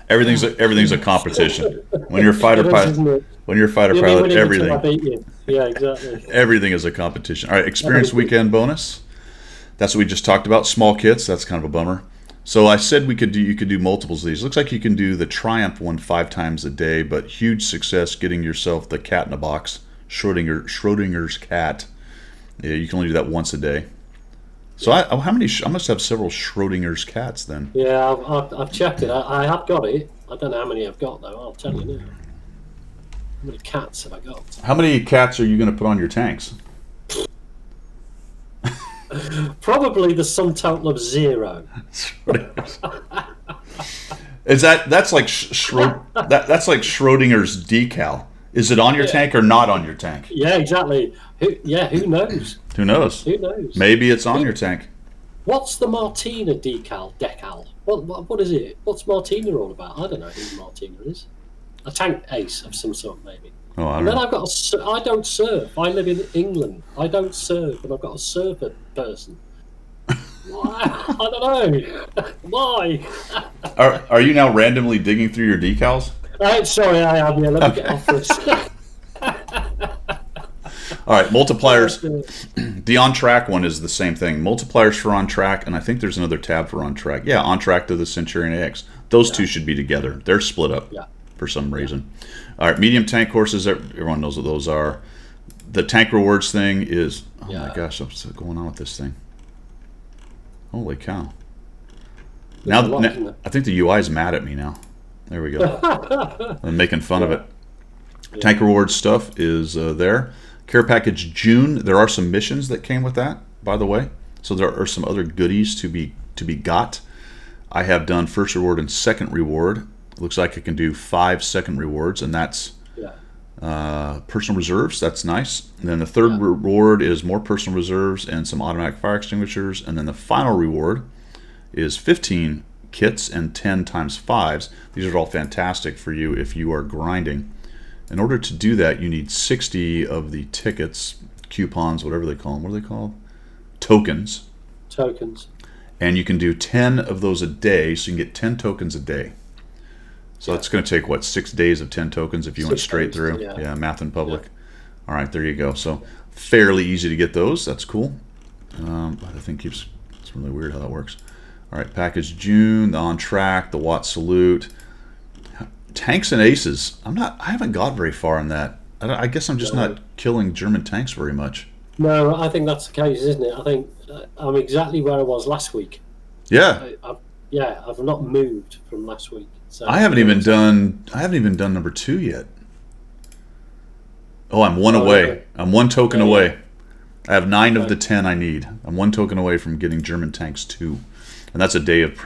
Everything's a competition. When you're a fighter pilot, everything. I beat you. Yeah, exactly. Everything is a competition. All right, experience weekend bonus. That's what we just talked about. Small kits. That's kind of a bummer. So I said you could do multiples of these. Looks like you can do the Triumph one 5 times a day, but huge success getting yourself the cat in a box, Schrodinger's cat. Yeah, you can only do that once a day. So how many? I must have several Schrodinger's cats then. Yeah, I've checked it. I have got it. I don't know how many I've got though. I'll tell you now. How many cats have I got? How many cats are you going to put on your tanks? Probably the sum total of 0. Is that's like that's like Schrodinger's decal? Is it on your tank or not on your tank? Yeah, exactly. Who knows? Who knows? Who knows? Maybe it's on your tank. What's the Martina decal? What is it? What's Martina all about? I don't know who Martina is. A tank ace of some sort, maybe. Oh, I don't know. Then I've got I don't surf. I live in England. I don't surf, and I've got a surfer person. Why? I don't know. Why? Are you now randomly digging through your decals? Sorry, I am. Yeah, let me get off this. All right, multipliers. The on track one is the same thing. Multipliers for on track, and I think there's another tab for on track. Yeah, on track to the Centurion AX. Those two should be together. They're split up for some reason. All right, medium tank courses. Everyone knows what those are. The tank rewards thing is. Oh my gosh, what's going on with this thing? Holy cow! Now, I think the UI is mad at me now. There we go. I'm making fun of it. Yeah. Tank rewards stuff is there. Care package June. There are some missions that came with that, by the way. So there are some other goodies to be got. I have done first reward and second reward. It looks like I can do 5 second rewards, and that's personal reserves. That's nice. And then the third reward is more personal reserves and some automatic fire extinguishers. And then the final reward is 15 kits and 10 times 5s. These are all fantastic for you if you are grinding. In order to do that, you need 60 of the tickets, coupons, whatever they call them. What are they called? Tokens. And you can do 10 of those a day, so you can get 10 tokens a day. So that's going to take, what, 6 days of 10 tokens if you went straight through? Yeah, math in public. Yeah. All right, there you go. So fairly easy to get those. That's cool. I think it's really weird how that works. All right, package June, the on track, the Watt salute. Tanks and aces. I haven't got very far in that. I guess I'm just not killing German tanks very much. No, I think that's the case, isn't it? I think I'm exactly where I was last week. Yeah. I've not moved from last week. So I haven't even done number 2 yet. Oh, I'm one away. Okay. I'm 1 token away. I have 9 of the 10 I need. I'm 1 token away from getting German tanks 2. And that's a day of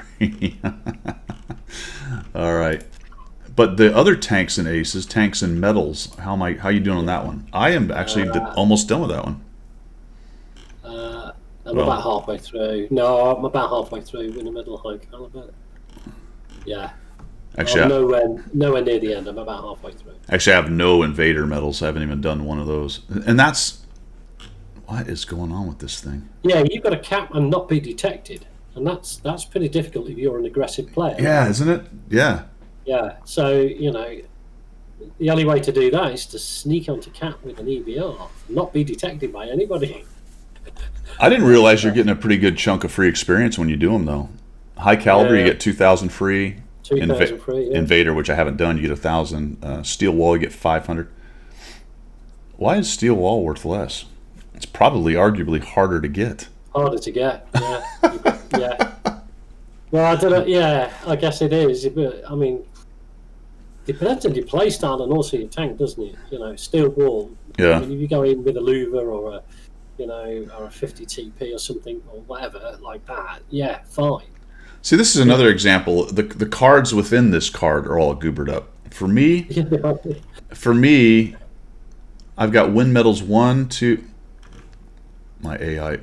All right. But the other tanks and aces, tanks and medals, how you doing on that one? I am actually almost done with that one. I'm about halfway through. No, I'm about halfway through in the middle high caliber. Yeah. Actually, I'm nowhere near the end. I'm about halfway through. Actually, I have no invader medals. I haven't even done one of those. And that's... What is going on with this thing? Yeah, you've got to cap and not be detected. And that's pretty difficult if you're an aggressive player. Yeah, isn't it? Yeah. Yeah, so, the only way to do that is to sneak onto cap with an EBR, not be detected by anybody. I didn't realize you're getting a pretty good chunk of free experience when you do them, though. High caliber, you get 2,000 free. 2,000 free, yeah. Invader, which I haven't done, you get 1,000. Steel wall, you get 500. Why is steel wall worth less? It's probably arguably harder to get. Harder to get, yeah. Yeah. Well, I don't know. Yeah, I guess it is. But I mean, depends on your play style and also your tank, doesn't it? Steel wall. Yeah. I mean, if you go in with a louver or a 50 TP or something or whatever like that, yeah, fine. See, this is another example. The cards within this card are all goobered up. For me, I've got win medals 1, 2. My AI,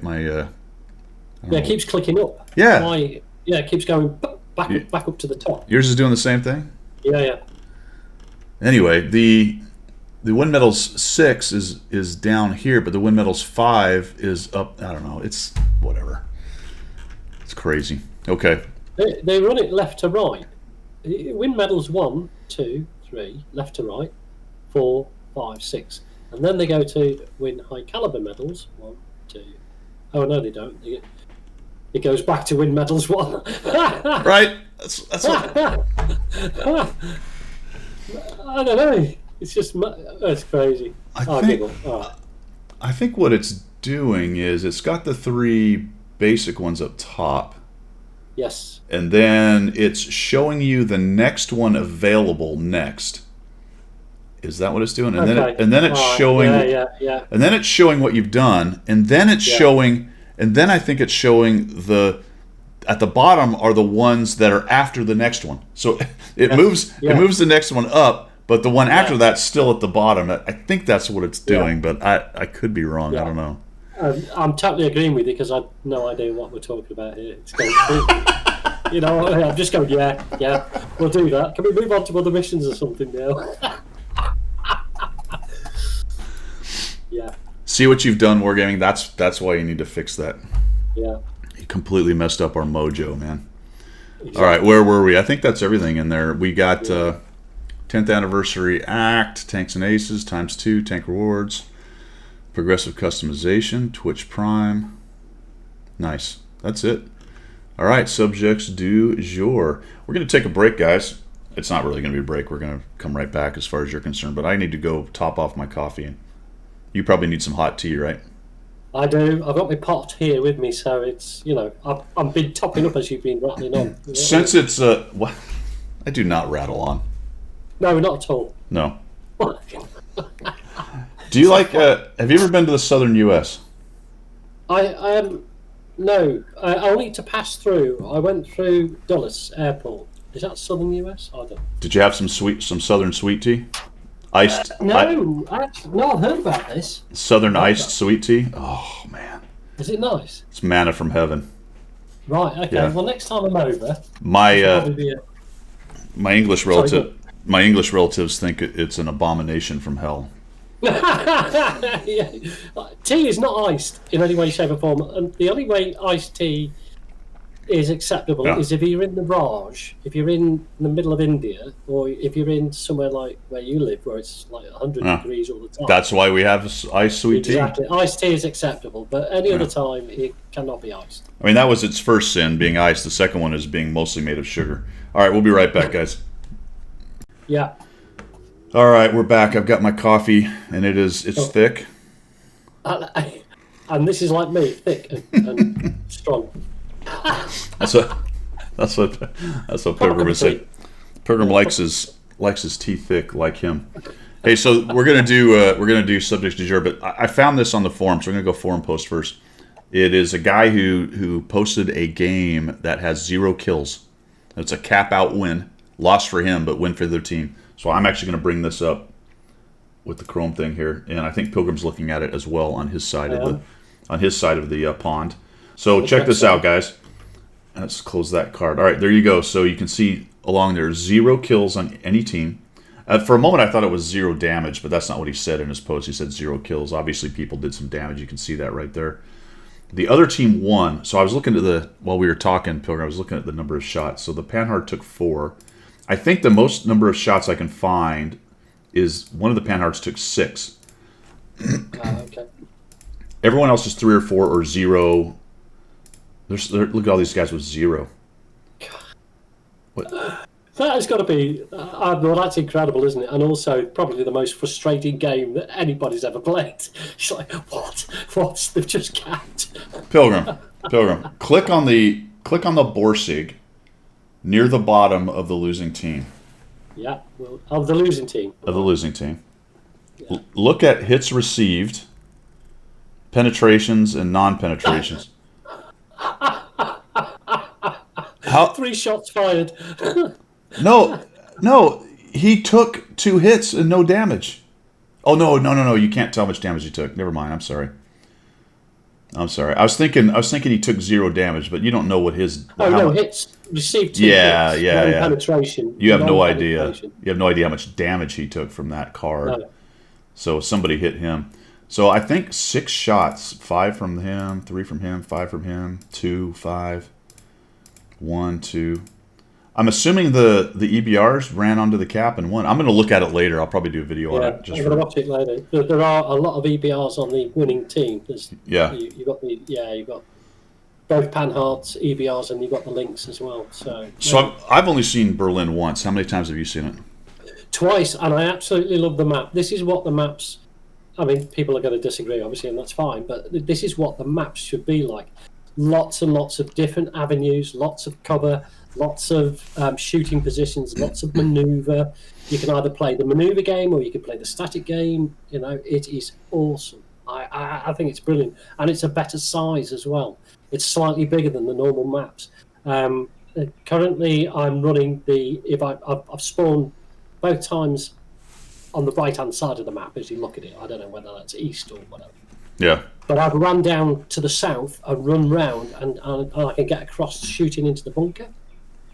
it keeps clicking up. Yeah. It keeps going back up to the top. Yours is doing the same thing? Yeah. Anyway, The Wind Medals 6 is down here, but the Wind Medals 5 is up. I don't know. It's whatever. It's crazy. Okay. They run it left to right. Wind Medals 1, 2, 3, left to right, 4, 5, 6. And then they go to win high caliber medals. 1, 2. Oh, no, they don't. It goes back to Wind Medals 1. Right? That's what... I don't know. It's just, it's crazy. I think what it's doing is it's got the 3 basic ones up top. Yes. And then it's showing you the next one available next. Is that what it's doing? And then it's showing. Yeah. And then it's showing what you've done, and then it's showing. And then I think it's showing at the bottom are the ones that are after the next one. So it moves. Yeah. It moves the next one up. But the one after that's still at the bottom. I think that's what it's doing, but I could be wrong. I don't know. I'm totally agreeing with you because I have no idea what we're talking about here. It's going you know, I'm just going, yeah, we'll do that. Can we move on to other missions or something now? Yeah. See what you've done, Wargaming? That's why you need to fix that. Yeah. You completely messed up our mojo, man. Exactly. All right, where were we? I think that's everything in there. We got... 10th Anniversary Act, Tanks and Aces, ×2, Tank Rewards, Progressive Customization, Twitch Prime. Nice. That's it. All right, subjects du jour. We're going to take a break, guys. It's not really going to be a break. We're going to come right back as far as you're concerned, but I need to go top off my coffee. And you probably need some hot tea, right? I do. I've got my pot here with me, so it's, you know, I've been topping up as you've been rattling on. Since it's, what? I do not rattle on. No, not at all. No. Do you like? Have you ever been to the southern U.S.? No. Only to pass through. I went through Dulles Airport. Is that southern U.S.? I don't. Did you have some southern sweet tea? Iced? No, I've heard about this. Southern iced sweet tea. Oh man. Is it nice? It's manna from heaven. Right. Okay. Yeah. Well, next time I'm over, my English relative. My English relatives think it's an abomination from hell. Yeah. Tea is not iced in any way, shape or form. And the only way iced tea is acceptable is if you're in the Raj, if you're in the middle of India, or if you're in somewhere like where you live, where it's like 100 degrees all the time. That's why we have iced sweet tea. Exactly. Iced tea is acceptable, but any other time it cannot be iced. I mean, that was its first sin, being iced. The second one is being mostly made of sugar. All right, we'll be right back, guys. Yeah. All right, we're back. I've got my coffee, and it's thick. And this is like me, thick and strong. That's what Pilgrim would say. Pilgrim likes his tea thick, like him. Hey, so we're gonna do subjects du jour, but I found this on the forum, so we're gonna go forum post first. It is a guy who posted a game that has 0 kills. It's a cap out win. Loss for him, but win for their team. So I'm actually going to bring this up with the Chrome thing here, and I think Pilgrim's looking at it as well on his side of the pond. So check this out, guys. Let's close that card. All right, there you go. So you can see along there 0 kills on any team. For a moment, I thought it was 0 damage, but that's not what he said in his post. He said 0 kills. Obviously, people did some damage. You can see that right there. The other team won. So I was looking at while we were talking, Pilgrim, I was looking at the number of shots. So the Panhard took 4. I think the most number of shots I can find is one of the Panhards took 6. Okay. Everyone else is 3 or 4 or 0. Look at all these guys with 0. What? That has got to be... well, that's incredible, isn't it? And also probably the most frustrating game that anybody's ever played. It's like, what? They've just capped. Pilgrim, click on the Borsig near the bottom of the losing team. Yeah, well, of the losing team. Of the losing team. Yeah. Look at hits received, penetrations, and non-penetrations. How? 3 shots fired. No, he took 2 hits and no damage. Oh, no, you can't tell how much damage he took. Never mind, I'm sorry. I was thinking he took 0 damage, but you don't know what his... hits. Received 2 hits. Yeah. Penetration. You have no idea. You have no idea how much damage he took from that card. So somebody hit him. So I think 6 shots, 5 from him, 3 from him, 5 from him, 2, 5, 1, 2. I'm assuming the EBRs ran onto the cap and won. I'm going to look at it later. I'll probably do a video on it. I'm going to watch it later. There are a lot of EBRs on the winning team. You've got both Panhards, EBRs, and you've got the Lynx as well. So I've only seen Berlin once. How many times have you seen it? Twice, and I absolutely love the map. This is what the maps... I mean, people are going to disagree, obviously, and that's fine, but this is what the maps should be like. Lots and lots of different avenues, lots of cover, lots of shooting positions, lots of maneuver. You can either play the maneuver game or you can play the static game. You know, it is awesome. I think it's brilliant. And it's a better size as well. It's slightly bigger than the normal maps. Currently, I'm running I've spawned both times on the right-hand side of the map as you look at it. I don't know whether that's east or whatever. Yeah. But I've run down to the south and run round, and I can get across shooting into the bunker.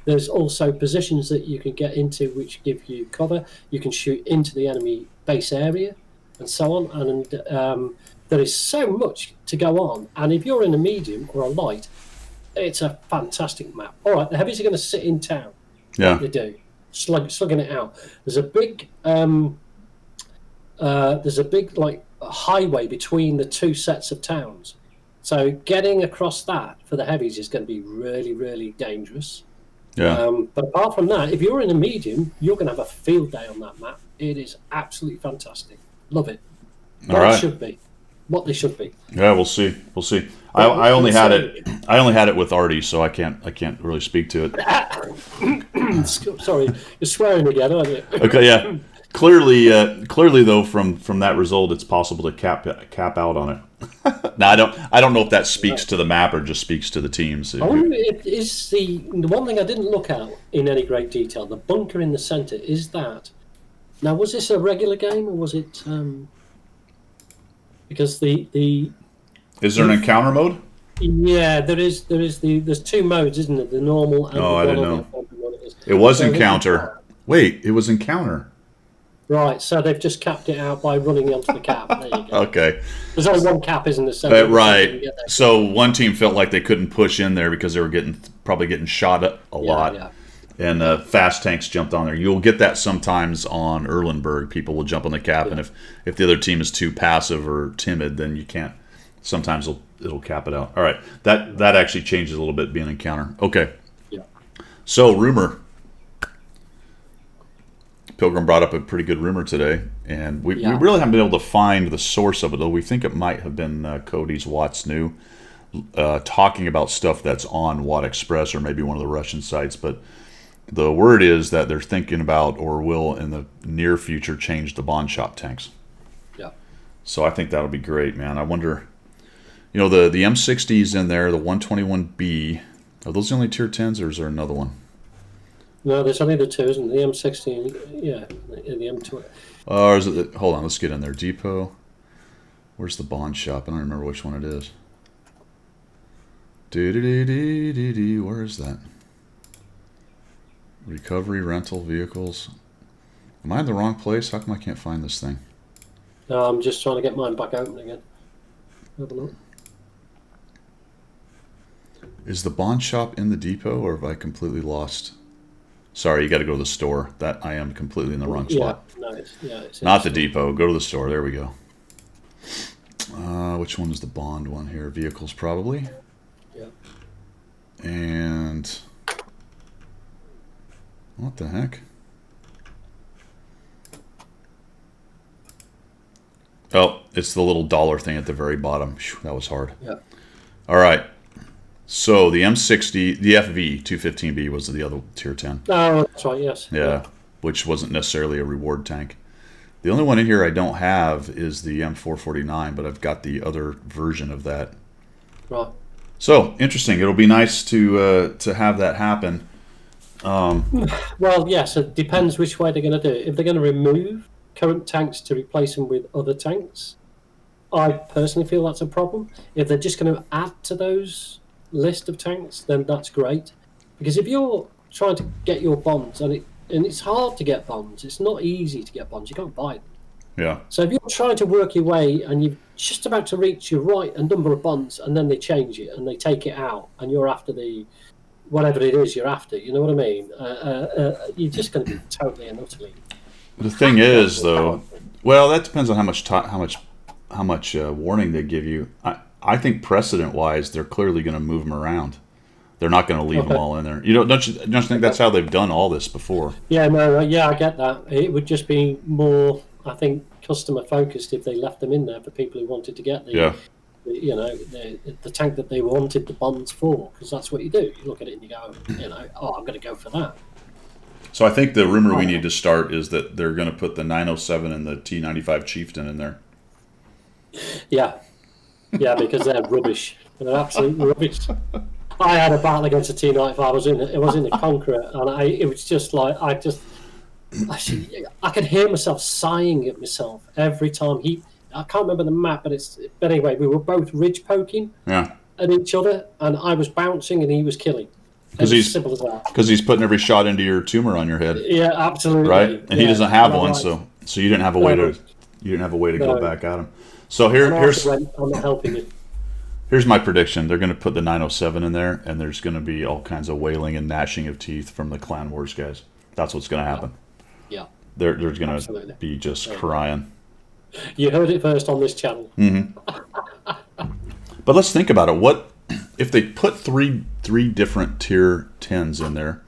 There's also positions that you can get into which give you cover. You can shoot into the enemy base area and so on. And there is so much to go on. And if you're in a medium or a light, it's a fantastic map. All right, the heavies are going to sit in town. Yeah. Like they do. Slugging it out. There's a big highway between the two sets of towns, so getting across that for the heavies is going to be really, really dangerous. But apart from that, if you're in a medium, you're going to have a field day on that map. It is absolutely fantastic. Love it. It should be what they should be. Yeah, we'll see. I only had it with Artie, so I can't really speak to it. Sorry, you're swearing again, aren't you? Okay, yeah. Clearly, though, from that result, it's possible to cap out on it. Now, I don't know if that speaks to the map or just speaks to the teams. I wonder if is the one thing I didn't look at in any great detail. The bunker in the centre, is that now? Was this a regular game or was it? Because is there an encounter mode? Yeah, there's 2 modes, isn't it? The normal and I didn't know. It was encounter. Wait, it was encounter. Right, so they've just capped it out by running onto the cap. There you go. Okay. There's only one cap, isn't there? So right. So one team felt like they couldn't push in there because they were probably getting shot a lot. Yeah. And fast tanks jumped on there. You'll get that sometimes on Erlenberg. People will jump on the cap, and if the other team is too passive or timid, then you can't. Sometimes it'll cap it out. All right. That actually changes a little bit being encounter. Okay. Yeah. So, rumor. Pilgrim brought up a pretty good rumor today, and we really haven't been able to find the source of it, though we think it might have been Cody's What's New talking about stuff that's on Watt Express or maybe one of the Russian sites, but the word is that they're thinking about or will in the near future change the Bond Shop tanks. Yeah. So I think that'll be great, man. I wonder, the M60's in there, the 121B, are those the only tier 10s or is there another one? No, there's only the 2, isn't there? The M16, yeah, the M2. Or is it? Hold on, let's get in there. Depot. Where's the Bond Shop? I don't remember which one it is. Where is that? Recovery, rental, vehicles. Am I in the wrong place? How come I can't find this thing? No, I'm just trying to get mine back open again. Have a look. Is the Bond Shop in the depot, or have I completely lost? Sorry, you got to go to the store. That I am completely in the wrong spot. No, it's not the depot. Go to the store. There we go. Which one is the Bond one here? Vehicles, probably. Yeah. And what the heck? Oh, it's the little dollar thing at the very bottom. Whew, that was hard. Yeah. All right. So the M60, the FV 215B was the other tier 10. Oh, that's right, yes. Yeah, which wasn't necessarily a reward tank. The only one in here I don't have is the M449, but I've got the other version of that. Right. So, interesting. It'll be nice to have that happen. Well, yes, it depends which way they're going to do it. If they're going to remove current tanks to replace them with other tanks, I personally feel that's a problem. If they're just going to add to those list of tanks, then that's great. Because if you're trying to get your bonds, and it's hard to get bonds, it's not easy to get bonds. You can't buy them. Yeah. So if you're trying to work your way and you're just about to reach your right a number of bonds, and then they change it and they take it out, and you're after the whatever it is you're after, you know what I mean? You're just going to be totally and utterly. The thing is, though, well, that depends on how much warning they give you. I think precedent-wise, they're clearly going to move them around. They're not going to leave them all in there. Don't you think that's how they've done all this before? Yeah, no, yeah, I get that. It would just be more, I think, customer focused if they left them in there for people who wanted to get the tank that they wanted the bonds for, because that's what you do. You look at it and you go, I'm going to go for that. So I think the rumor we need to start is that they're going to put the 907 and the T95 Chieftain in there. Yeah, because they're rubbish. They're absolute rubbish. I had a battle against a T95. It was in the Conqueror, and it was just like I could hear myself sighing at myself every time I can't remember the map, but anyway, we were both ridge poking at each other, and I was bouncing and he was killing. Simple as that. Because he's putting every shot into your tumor on your head. Yeah, absolutely. Right, and he doesn't have one, so you didn't have a way to go back at him. So here's I'm not helping you. Here's my prediction. They're going to put the 907 in there, and there's going to be all kinds of wailing and gnashing of teeth from the Clan Wars guys. That's what's going to happen. Yeah. They're going to be just crying. You heard it first on this channel. Mm-hmm. But let's think about it. What if they put three different tier 10s in there?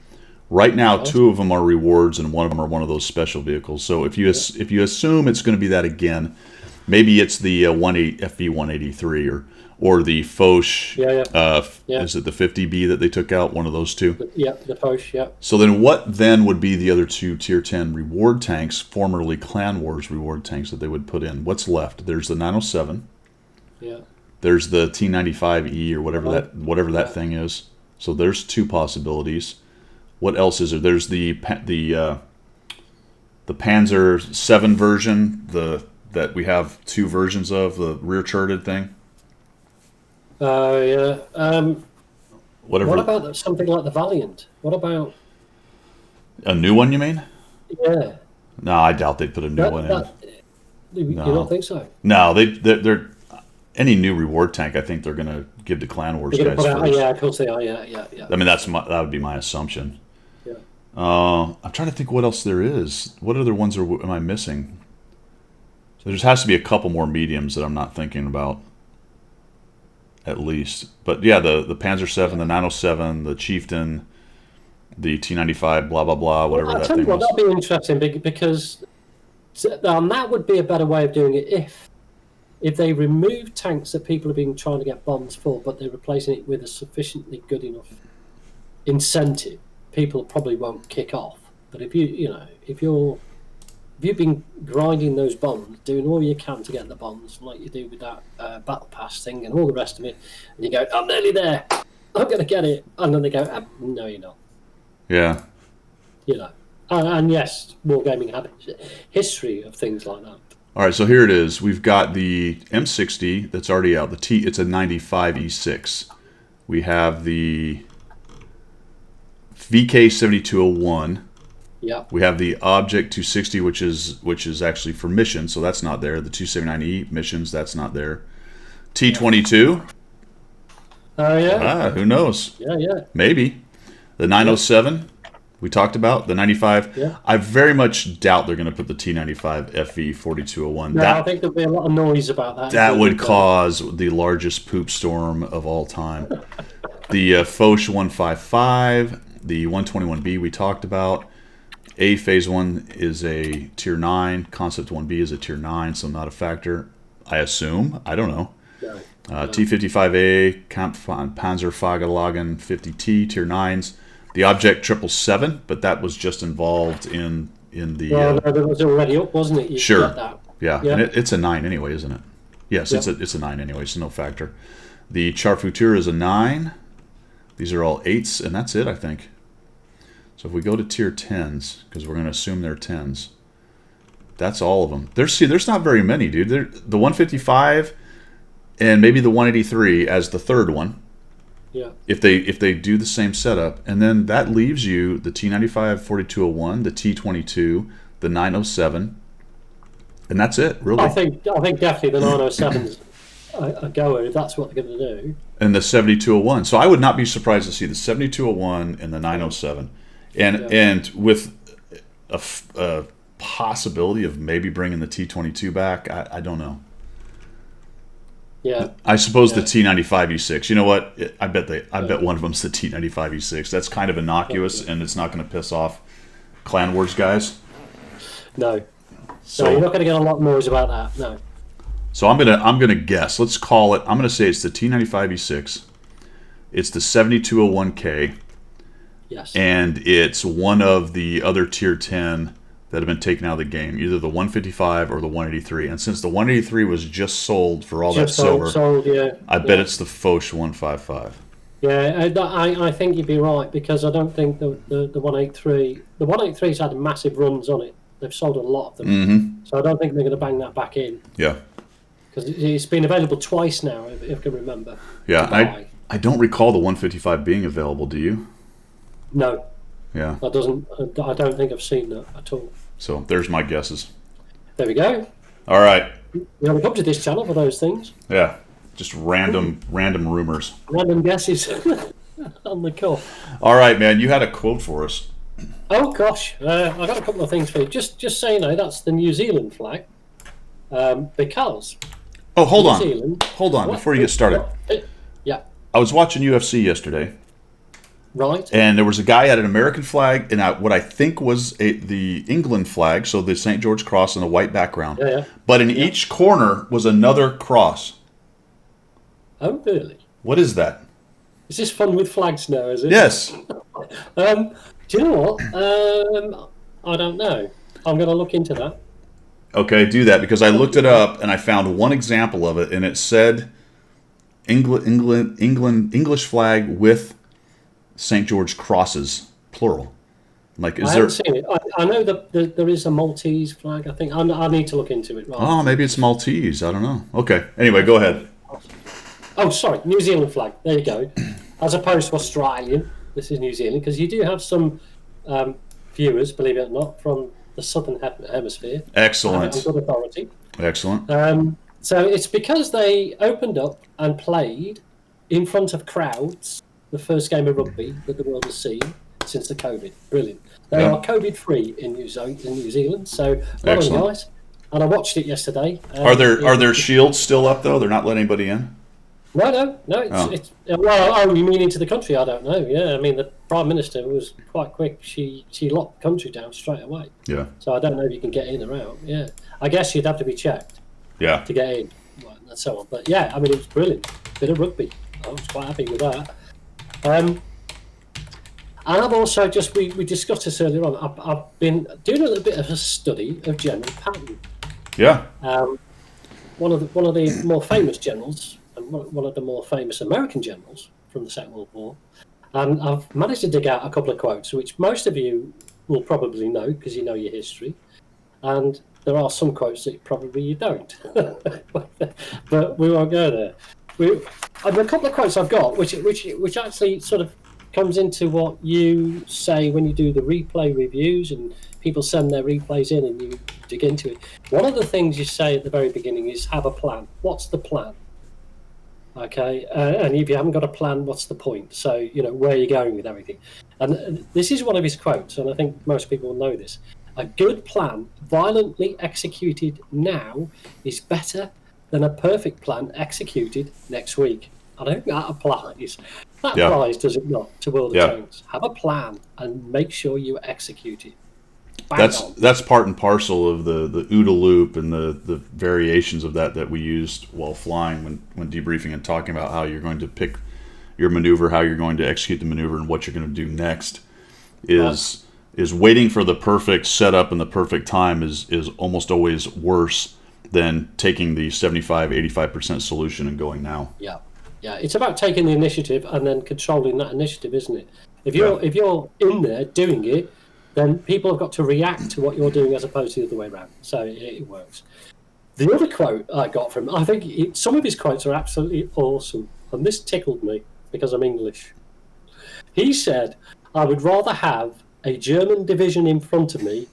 Right now, 2 of them are rewards, and 1 of them are one of those special vehicles. So if you assume it's going to be that again, maybe it's the FV183 or the Foch. Is it the 50B that they took out? One of those two. The Foch. Yeah. So then, what then would be the other 2 tier 10 reward tanks, formerly Clan Wars reward tanks that they would put in? What's left? There's the 907. Yeah. There's the T95E or whatever that thing is. So there's 2 possibilities. What else is there? There's the Panzer 7 version, that we have 2 versions of, the rear turreted thing. Yeah. Whatever. What about something like the Valiant? What about a new one? You mean? Yeah. No, I doubt they'd put a new one in. You don't think so? No, they're any new reward tank. I think they're going to give to Clan Wars guys first. Yeah, of course they are. Yeah. I mean, that would be my assumption. Yeah. I'm trying to think what else there is. What other ones am I missing? So there just has to be a couple more mediums that I'm not thinking about. At least, but yeah, the Panzer 7, the 907, the Chieftain, the T95, blah blah blah, whatever that thing was. That'd be interesting because that would be a better way of doing it if they remove tanks that people have been trying to get bombs for, but they're replacing it with a sufficiently good enough incentive. People probably won't kick off. But if you've been grinding those bombs, doing all you can to get the bombs, like you do with that battle pass thing and all the rest of it, and you go, I'm nearly there, I'm going to get it, and then they go, no, you're not. Yeah. And yes, wargaming had a history of things like that. All right, so here it is. We've got the M60 that's already out. It's a 95E6. We have the VK7201. Yeah. We have the Object 260, which is actually for missions, so that's not there. The 279E missions, that's not there. T22. Oh yeah. Who knows? Yeah. Maybe. The 907 we talked about. The 95. Yeah. I very much doubt they're going to put the T95 FV4201. No, I think there'll be a lot of noise about that. That would cause the largest poop storm of all time. The Foch 155, the 121B we talked about. A Phase 1 is a Tier 9. Concept 1B is a Tier 9, so not a factor, I assume. I don't know. No. T55A, Panzerfahrgelagen 50T, Tier 9s. The Object 777, but that was just involved in the... Well, no, that was already up, wasn't it? Sure. That. Yeah, and it's a 9 anyway, isn't it? Yes, it's a 9 anyway, so no factor. The Char Futur is a 9. These are all 8s, and that's it, I think. So if we go to tier 10s, because we're going to assume they're 10s, that's all of them. There's not very many, dude. The 155 and maybe the 183 as the third one. Yeah. If they do the same setup, and then that leaves you the T95 4201, the T22, the 907, And that's it, really. I think definitely the 907's a goer if that's what they're going to do. And the 7201. So I would not be surprised to see the 7201 and the 907. And with a possibility of maybe bringing the T22 back, I don't know. Yeah. I suppose the T95 E6. You know what? I bet one of them's the T95 E6. That's kind of innocuous, and it's not going to piss off Clan Wars guys. No. So you're not going to get a lot of noise about that. No. So I'm gonna guess. Let's call it. I'm gonna say it's the T95 E6. It's the 7201K. Yes. And it's one of the other Tier 10 that have been taken out of the game, either the 155 or the 183. And since the 183 was just sold for all that silver, I bet it's the Foch 155. Yeah, I think you'd be right, because I don't think the 183... The 183's had massive runs on it. They've sold a lot of them. Mm-hmm. So I don't think they're going to bang that back in. Yeah. Because it's been available twice now, if I can remember. Yeah, I don't recall the 155 being available, do you? No. Yeah. I don't think I've seen that at all. So there's my guesses. There we go. All right. You only come to this channel for those things. Yeah. Just random rumors. Random guesses on the cuff. All right, man. You had a quote for us. Oh gosh, I got a couple of things for you. Just so you know, that's the New Zealand flag. Because. Oh, hold on. Before you get started. Yeah. I was watching UFC yesterday. Right. And there was a guy had an American flag and what I think was the England flag, so the St. George cross on the white background. Yeah. But in each corner was another cross. Oh, really? What is that? Is this fun with flags now, is it? Yes. Do you know what? I don't know. I'm going to look into that. Okay, do that, because I looked it up and I found one example of it, and it said English flag with St. George crosses, plural. Like, I haven't seen it. I know that there is a Maltese flag, I think. I need to look into it. Oh, maybe it's Maltese. I don't know. Okay. Anyway, go ahead. Oh, sorry. New Zealand flag. There you go. As opposed to Australian. This is New Zealand, because you do have some viewers, believe it or not, from the southern hemisphere. Excellent. On good authority. Excellent. So it's because they opened up and played in front of crowds the first game of rugby that the world has seen since the COVID. Brilliant. They are COVID-free in New Zealand, so well done, guys. And I watched it yesterday. Are there shields still up, though? They're not letting anybody in? No. It's well, you mean into the country? I don't know. Yeah, I mean, the Prime Minister was quite quick. She locked the country down straight away. Yeah. So I don't know if you can get in or out. Yeah. I guess you'd have to be checked. Yeah. To get in. Well, and so on. But yeah, I mean, it was brilliant. Bit of rugby. I was quite happy with that. And I've also we discussed this earlier on. I've been doing a little bit of a study of General Patton. Yeah. One of the more famous generals, and one of the more famous American generals from the Second World War. And I've managed to dig out a couple of quotes, which most of you will probably know because you know your history. And there are some quotes that probably you don't. But we won't go there. And a couple of quotes I've got, which actually sort of comes into what you say when you do the replay reviews and people send their replays in and you dig into it. One of the things you say at the very beginning is have a plan. What's the plan? Okay, and if you haven't got a plan, what's the point? So, you know, where are you going with everything? And this is one of his quotes, and I think most people know this. A good plan, violently executed now, is better than a perfect plan executed next week. I don't think that applies. That applies, does it not, to World of Tanks? Have a plan and make sure you execute it. That's part and parcel of the OODA loop and the variations of that we used while flying when debriefing and talking about how you're going to pick your maneuver, how you're going to execute the maneuver, and what you're going to do next. Is waiting for the perfect setup and the perfect time is almost always worse than taking the 75-85% solution and going now. Yeah, it's about taking the initiative and then controlling that initiative, isn't it? If you're in there doing it, then people have got to react to what you're doing as opposed to the other way around. So it works. The other quote I got from, I think some of his quotes are absolutely awesome, and this tickled me because I'm English. He said, "I would rather have a German division in front of me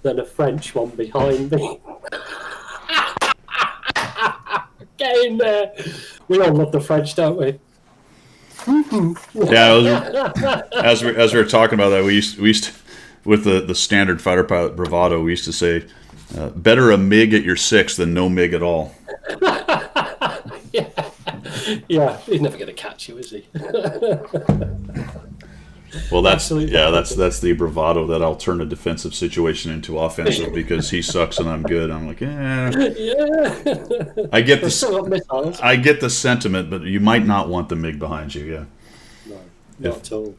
than a French one behind me." Get in there. We all love the French, don't we? Yeah, as we were talking about that, we used to with the standard fighter pilot bravado, we used to say, better a MiG at your 6 than no MiG at all. Yeah, he's never going to catch you, is he? Well, that's the bravado that I'll turn a defensive situation into offensive because he sucks and I'm good. I'm like, yeah. I get the sentiment, but you might not want the MiG behind you. Yeah. No, not at all.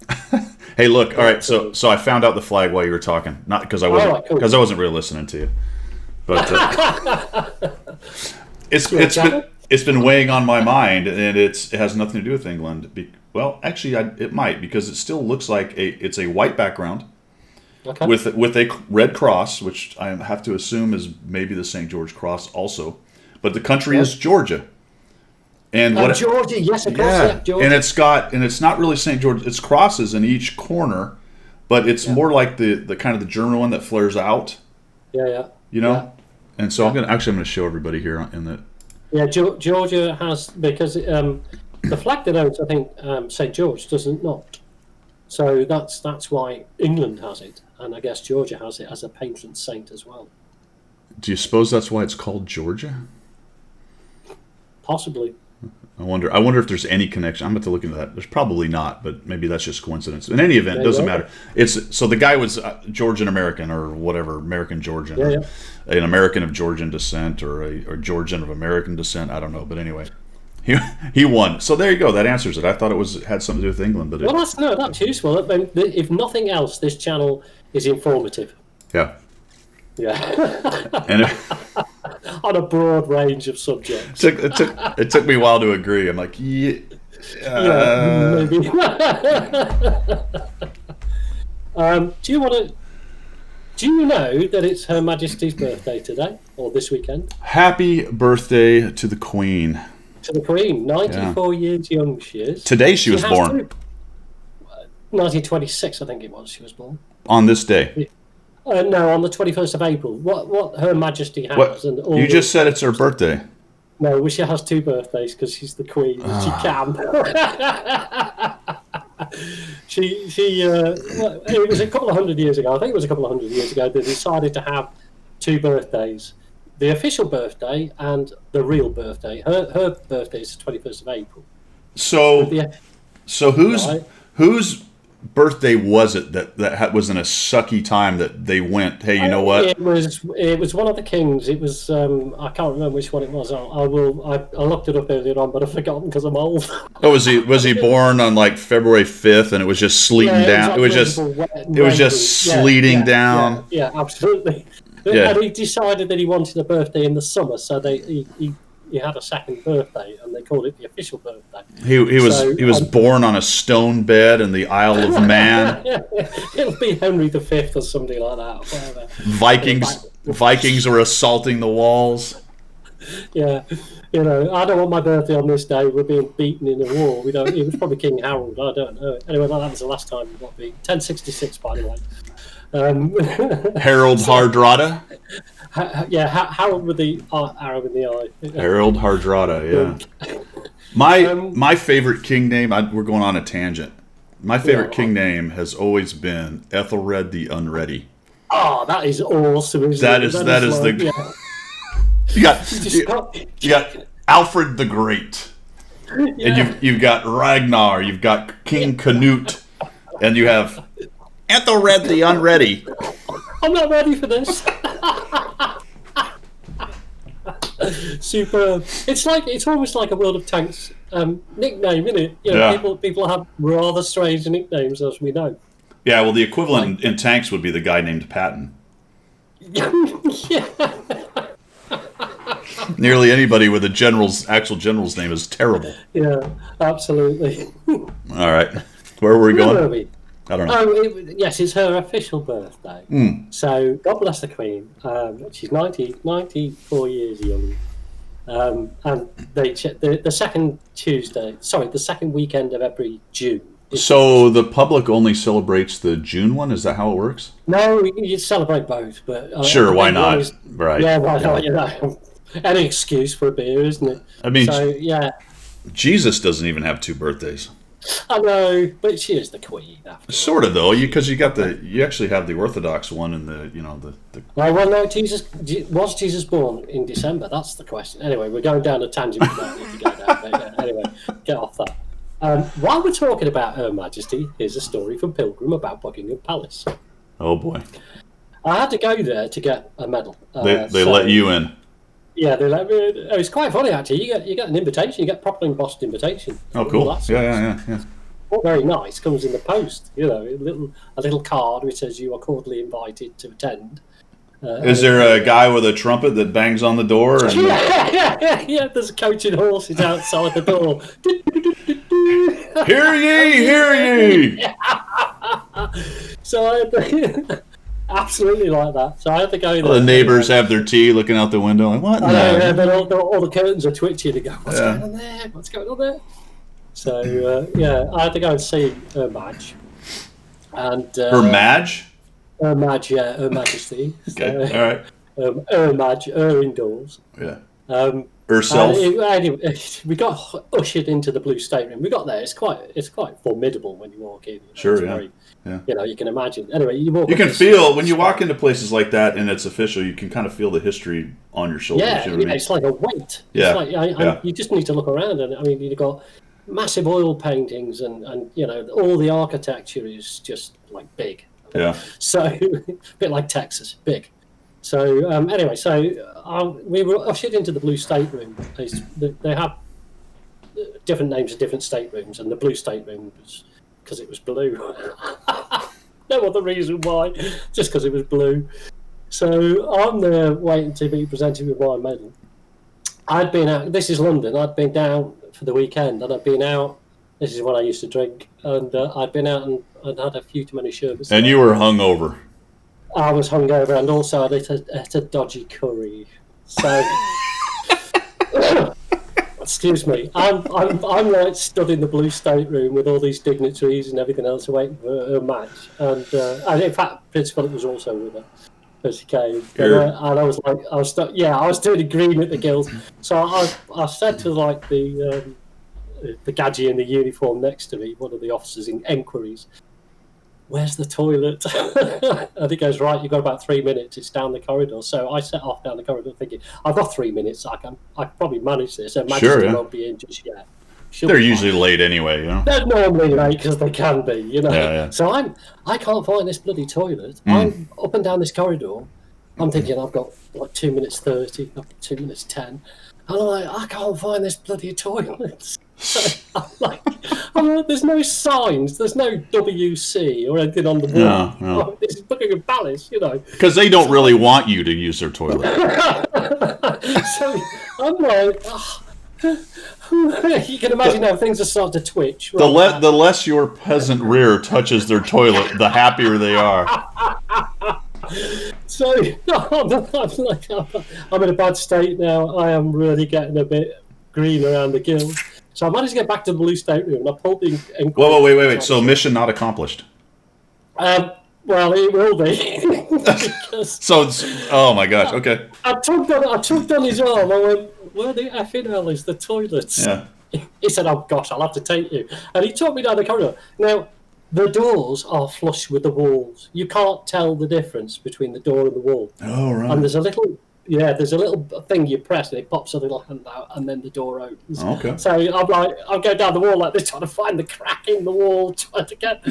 Hey, look. All right. So I found out the flag while you were talking, not because I wasn't really listening to you, but it's been weighing on my mind, and it has nothing to do with England. Well, actually, it might, because it still looks like it's a white background with a red cross, which I have to assume is maybe the St. George Cross also. But the country is Georgia. And Georgia, yes, of course, yeah, Georgia. And it's not really St. George. It's crosses in each corner, but it's more like the kind of the German one that flares out. Yeah. You know? Yeah. And so I'm gonna show everybody here in the. Yeah, Georgia has, because the flag denotes, I think, St. George doesn't not. So that's why England has it, and I guess Georgia has it as a patron saint as well. Do you suppose that's why it's called Georgia? Possibly. I wonder if there's any connection. I'm going to look into that. There's probably not, but maybe that's just coincidence. In any event, it doesn't matter. So the guy was Georgian American or whatever, American Georgian, an American of Georgian descent or Georgian of American descent. I don't know, but anyway, he won. So there you go. That answers it. I thought it had something to do with England, but that's useful. If nothing else, this channel is informative. Yeah. Yeah. And on a broad range of subjects. It took me a while to agree. I'm like, maybe. Do you know that it's Her Majesty's birthday today or this weekend? Happy birthday to the Queen. To the Queen, 94 years young she is. Today she was born. 1926, I think it was. She was born on this day. No, on the 21st of April. What Her Majesty has. And all you just said it's her birthday. No, well, she has two birthdays because she's the Queen. And she can. It was a couple of hundred years ago. I think it was a couple of hundred years ago. They decided to have two birthdays: the official birthday and the real birthday. Her birthday is the 21st of April. So whose birthday was it that was in a sucky time that they went, hey, you know what? It was one of the kings. It was I can't remember which one it was. I looked it up earlier on, but I've forgotten because I'm old. Oh, was he born on like February 5th and it was just sleeting down? It was just sleeting down. Yeah, absolutely. Yeah. And he decided that he wanted a birthday in the summer, so he had a second birthday, and they called it the official birthday. He was born on a stone bed in the Isle of Man. It'll be Henry V or something like that. Whatever. Vikings were assaulting the walls. Yeah, I don't want my birthday on this day. We're being beaten in a war. It was probably King Harold. I don't know. Anyway, that was the last time we got beaten. 1066, by the way. Harold Hardrada. Harold with the arrow in the eye. Harold Hardrada, yeah. My favorite king name, we're going on a tangent. My favorite king name has always been Ethelred the Unready. Oh, that is awesome, isn't that it? That is the... You got Alfred the Great. And you've got Ragnar, you've got King Canute, and you have Ethelred the Unready. I'm not ready for this. Superb. It's almost like a World of Tanks nickname, isn't it? People have rather strange nicknames, as we know. Yeah, well, the equivalent in Tanks would be the guy named Patton. Yeah. Nearly anybody with a actual general's name is terrible. Yeah, absolutely. All right, where were we going? Where were we? I don't know. Yes, it's her official birthday. So God bless the Queen. She's 94 years young. And the second the second weekend of every June. So the public only celebrates the June one? Is that how it works? No, you celebrate both. But sure, why not? Right. Yeah, why not? Any excuse for a beer, isn't it? I mean, so yeah. Jesus doesn't even have 2 birthdays. I know, but she is the queen. Sort of though, because you actually have the Orthodox one and the. Well, no, was Jesus born in December? That's the question. Anyway, we're going down a tangent. We don't need to go down. But yeah, anyway, get off that. While we're talking about Her Majesty, here's a story from Pilgrim about Buckingham Palace. Oh boy! I had to go there to get a medal. They let you in. Yeah, they let me in. It's quite funny actually. You get an invitation. You get a properly embossed invitation. Oh, cool! Yeah. All very nice. Comes in the post. You know, a little card which says you are cordially invited to attend. Is there a guy with a trumpet that bangs on the door? And... Yeah. There's a coach and horses outside the door. Hear ye! So I had to, absolutely like that. So I had to go there. Well, the neighbors have their tea, looking out the window, like what? Yeah, but all the curtains are twitchy to go. What's going on there? What's going on there? So I had to go and see Her Madge. And Her Madge? Her Madge, yeah, Her Majesty. Okay, all right. Her Madge, her indoors. Yeah. Herself. Anyway, we got ushered into the blue stateroom. We got there. It's quite formidable when you walk in. You know, sure, yeah. You know, you can imagine. Anyway, you can feel when you walk into places like that and it's official. You can kind of feel the history on your shoulders. Yeah, you know it's like a weight. Yeah. It's like, you just need to look around, and I mean, you've got massive oil paintings, and you know, all the architecture is just like big. Yeah. So a bit like Texas, big. So anyway, we were ushered into the blue stateroom. They have different names of different staterooms, and the blue stateroom was because it was blue. No other reason why, just because it was blue. So I'm there waiting to be presented with my medal. I'd been out. This is London. I'd been down for the weekend, and I'd been out. This is what I used to drink, and I'd been out and had a few too many sherbets. And you were hungover. I was hungover, and also I ate a dodgy curry. So, excuse me, I'm like stood in the blue stateroom with all these dignitaries and everything else waiting for her match, and in fact, Prince Philip was also with her as he came, and I was like, I was turning green at the gills. So I said to like the gadget in the uniform next to me, one of the officers in enquiries, "Where's the toilet?" And he goes, "Right, you've got about 3 minutes. It's down the corridor." So I set off down the corridor thinking, I've got 3 minutes. I can probably manage this. Her Majesty won't be in just yet. They're usually late anyway, you know. They're normally late because they can be, you know. Yeah. So I can't find this bloody toilet. I'm up and down this corridor. I'm thinking I've got like 2 minutes 30, 2 minutes 10. And I'm like, I can't find this bloody toilet. So I'm like, there's no signs, there's no WC or anything on the wall. No. Oh, this is Buckingham Palace, you know. Because they don't really want you to use their toilet. So I'm like, you can imagine how things are starting to twitch. Right? The less your peasant rear touches their toilet, the happier they are. So I'm in a bad state now. I am really getting a bit green around the gills. So I managed to get back to the blue stateroom, and I pulled the... Whoa, wait. So mission not accomplished. Well, it will be. So it's... Oh, my gosh. Okay. I tugged on his arm. I went, where the effing hell is the toilet? Yeah. He said, oh, gosh, I'll have to take you. And he took me down the corridor. Now, the doors are flush with the walls. You can't tell the difference between the door and the wall. Oh, right. And there's a little thing you press and it pops a little hand out and then the door opens. Okay. So I'm like, I'll go down the wall like this, trying to find the crack in the wall, trying to get...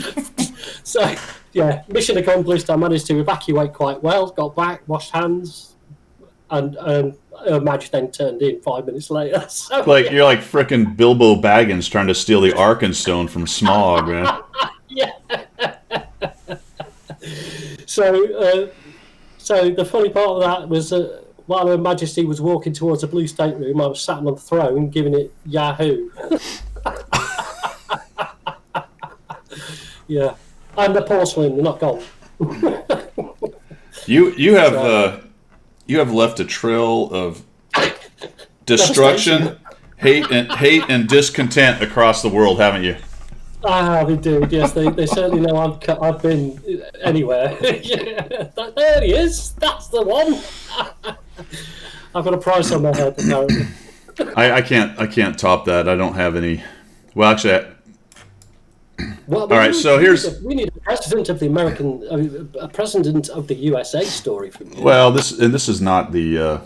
So, yeah, mission accomplished. I managed to evacuate quite well, got back, washed hands, and Her Majesty then turned in 5 minutes later. So, You're like frickin' Bilbo Baggins trying to steal the Arkenstone from Smaug, man. Yeah. So the funny part of that was while Her Majesty was walking towards the blue stateroom, I was sat on the throne giving it Yahoo. Yeah, and the porcelain, they're not gold. You have left a trail of destruction, hate and discontent across the world, haven't you? They do. Yes, they certainly know I've been anywhere. Yeah, there he is. That's the one. I've got a price on my head, apparently. I can't top that. I don't have any. Well, actually, all right. So we need a president of the a president of the USA story from you. Well, this is not the. Are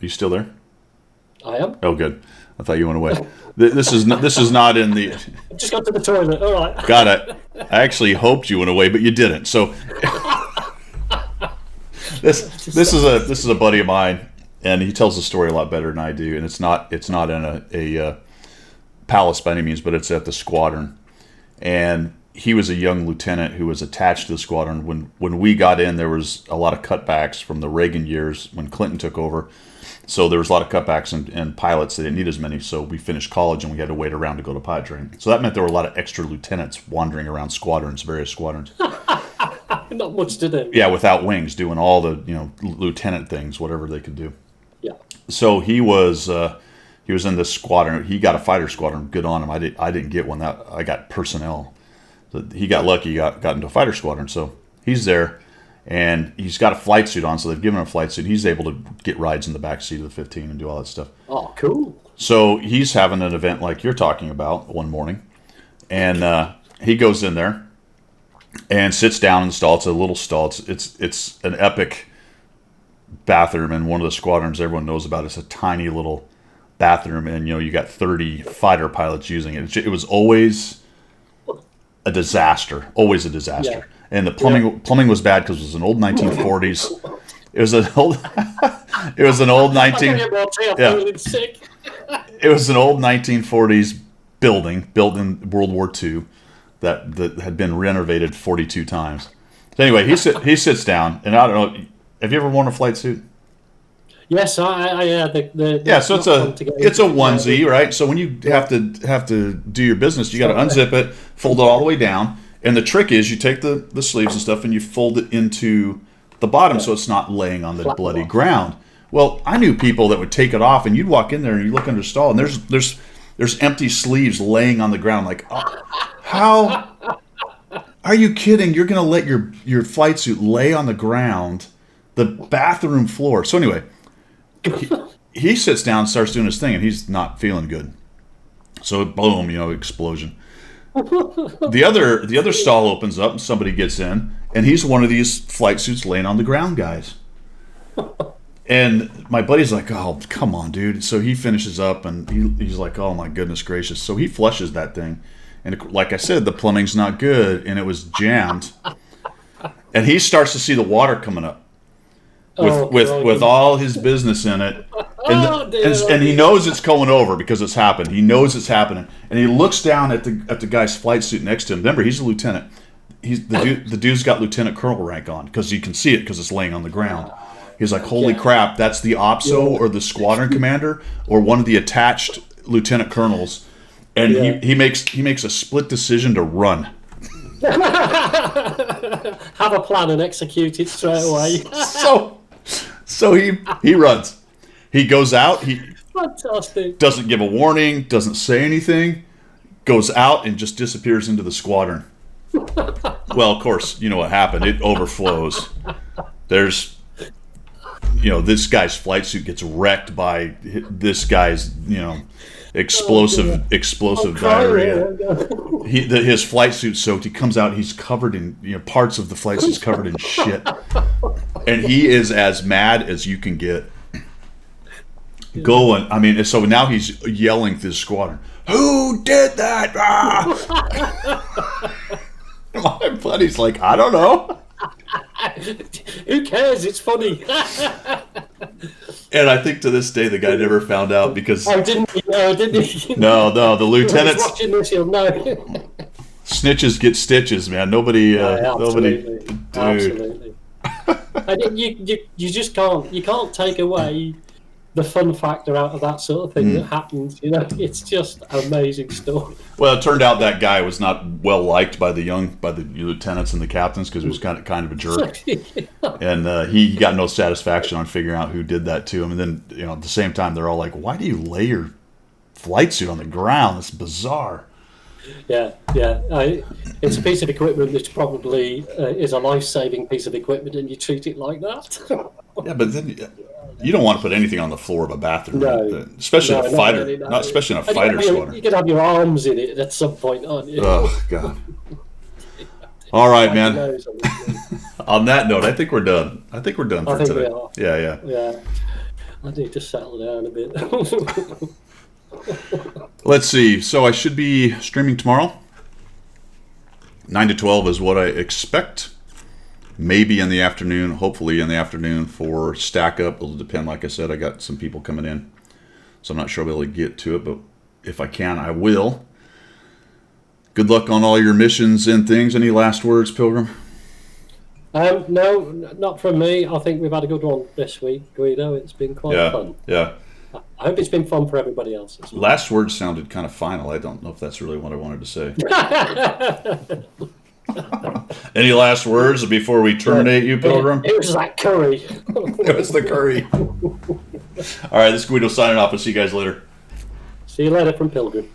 you still there? I am. Oh, good. I thought you went away. This is not in the. I just got to the toilet. All right. Got it. I actually hoped you went away, but you didn't. So this is a buddy of mine, and he tells the story a lot better than I do. And it's not in a palace by any means, but it's at the squadron. And he was a young lieutenant who was attached to the squadron. When we got in, there was a lot of cutbacks from the Reagan years when Clinton took over. So there was a lot of cutbacks and pilots. They didn't need as many, so we finished college and we had to wait around to go to pilot training. So that meant there were a lot of extra lieutenants wandering around various squadrons. Not much to do. Yeah, without wings, doing all the lieutenant things, whatever they could do. Yeah. So he was in this squadron. He got a fighter squadron. Good on him. I didn't get one. I got personnel. So he got lucky. Got into a fighter squadron. So he's there. And he's got a flight suit on, so they've given him a flight suit. He's able to get rides in the back seat of the 15 and do all that stuff. Oh, cool. So he's having an event like you're talking about one morning. And he goes in there and sits down in the stall. It's a little stall. It's an epic bathroom in one of the squadrons everyone knows about. It's a tiny little bathroom, and you got 30 fighter pilots using it. It was always a disaster. Always a disaster. Yeah. And the plumbing was bad because it was an old 1940s. It was an old. It was an old 19. It was an old 1940s building built in World War II that had been renovated 42 times. So anyway, he sits down, and I don't know. Have you ever worn a flight suit? Yes, I yeah. So it's a onesie, right? So when you have to do your business, you got to unzip it, fold it all the way down. And the trick is you take the sleeves and stuff and you fold it into the bottom so it's not laying on the bloody ground. Well, I knew people that would take it off, and you'd walk in there and you look under the stall and there's empty sleeves laying on the ground. Like, how are you kidding? You're going to let your flight suit lay on the ground, the bathroom floor. So anyway, he sits down and starts doing his thing, and he's not feeling good. So boom, explosion. The other stall opens up and somebody gets in, and he's one of these flight suits laying on the ground guys. And my buddy's like, "Oh, come on, dude." So he finishes up and he's like, "Oh my goodness gracious." So he flushes that thing. And like I said, the plumbing's not good and it was jammed. And he starts to see the water coming up with all his business in it. And he knows it's going over because it's happened. He knows it's happening, and he looks down at the guy's flight suit next to him. Remember, he's a lieutenant. The dude's got lieutenant colonel rank on because you can see it because it's laying on the ground. He's like, "Holy crap! That's the OPSO or the squadron commander or one of the attached lieutenant colonels." And he makes a split decision to run. Have a plan and execute it straight away. So he runs. He goes out. He Fantastic. Doesn't give a warning. Doesn't say anything. Goes out and just disappears into the squadron. Well, of course, you know what happened. It overflows. There's, this guy's flight suit gets wrecked by this guy's, explosive diarrhea. His flight suit's soaked. He comes out. He's covered in, parts of the flight suit's covered in shit, and he is as mad as you can get. Going. I mean, so now he's yelling through the squadron. Who did that? My buddy's like, I don't know. Who cares? It's funny. And I think to this day the guy never found out because. Oh, didn't he? No, the lieutenants. Watching this, you'll know. Snitches get stitches, man. Nobody. Absolutely. Absolutely. And you just can't. You can't take away the fun factor out of that sort of thing that happens. It's just amazing stuff. Well, it turned out that guy was not well liked by the lieutenants and the captains because he was kind of a jerk, and he got no satisfaction on figuring out who did that to him. And then at the same time, they're all like, "Why do you lay your flight suit on the ground? It's bizarre." Yeah. It's a piece of equipment that probably is a life-saving piece of equipment, and you treat it like that. Yeah, but then You don't want to put anything on the floor of a bathroom, no, especially no, a fighter, really, no. not especially in a fighter squadron. You could have your arms in it at some point, aren't you? Oh God! All right, man. On that note, I think we're done. I think we're done for today. We are. Yeah. I need to settle down a bit. Let's see. So I should be streaming tomorrow. 9 to 12 is what I expect. Maybe in the afternoon, hopefully in the afternoon for Stack Up. It'll depend. Like I said, I got some people coming in, so I'm not sure I'll be able to get to it, but if I can, I will. Good luck on all your missions and things. Any last words, Pilgrim? No, not from me. I think we've had a good one this week, Guido. It's been quite fun. Yeah. I hope it's been fun for everybody else as well. Last words sounded kind of final. I don't know if that's really what I wanted to say. Any last words before we terminate you, Pilgrim? It was that curry. It was the curry. All right, this is Guido signing off. I'll see you guys later. See you later from Pilgrim.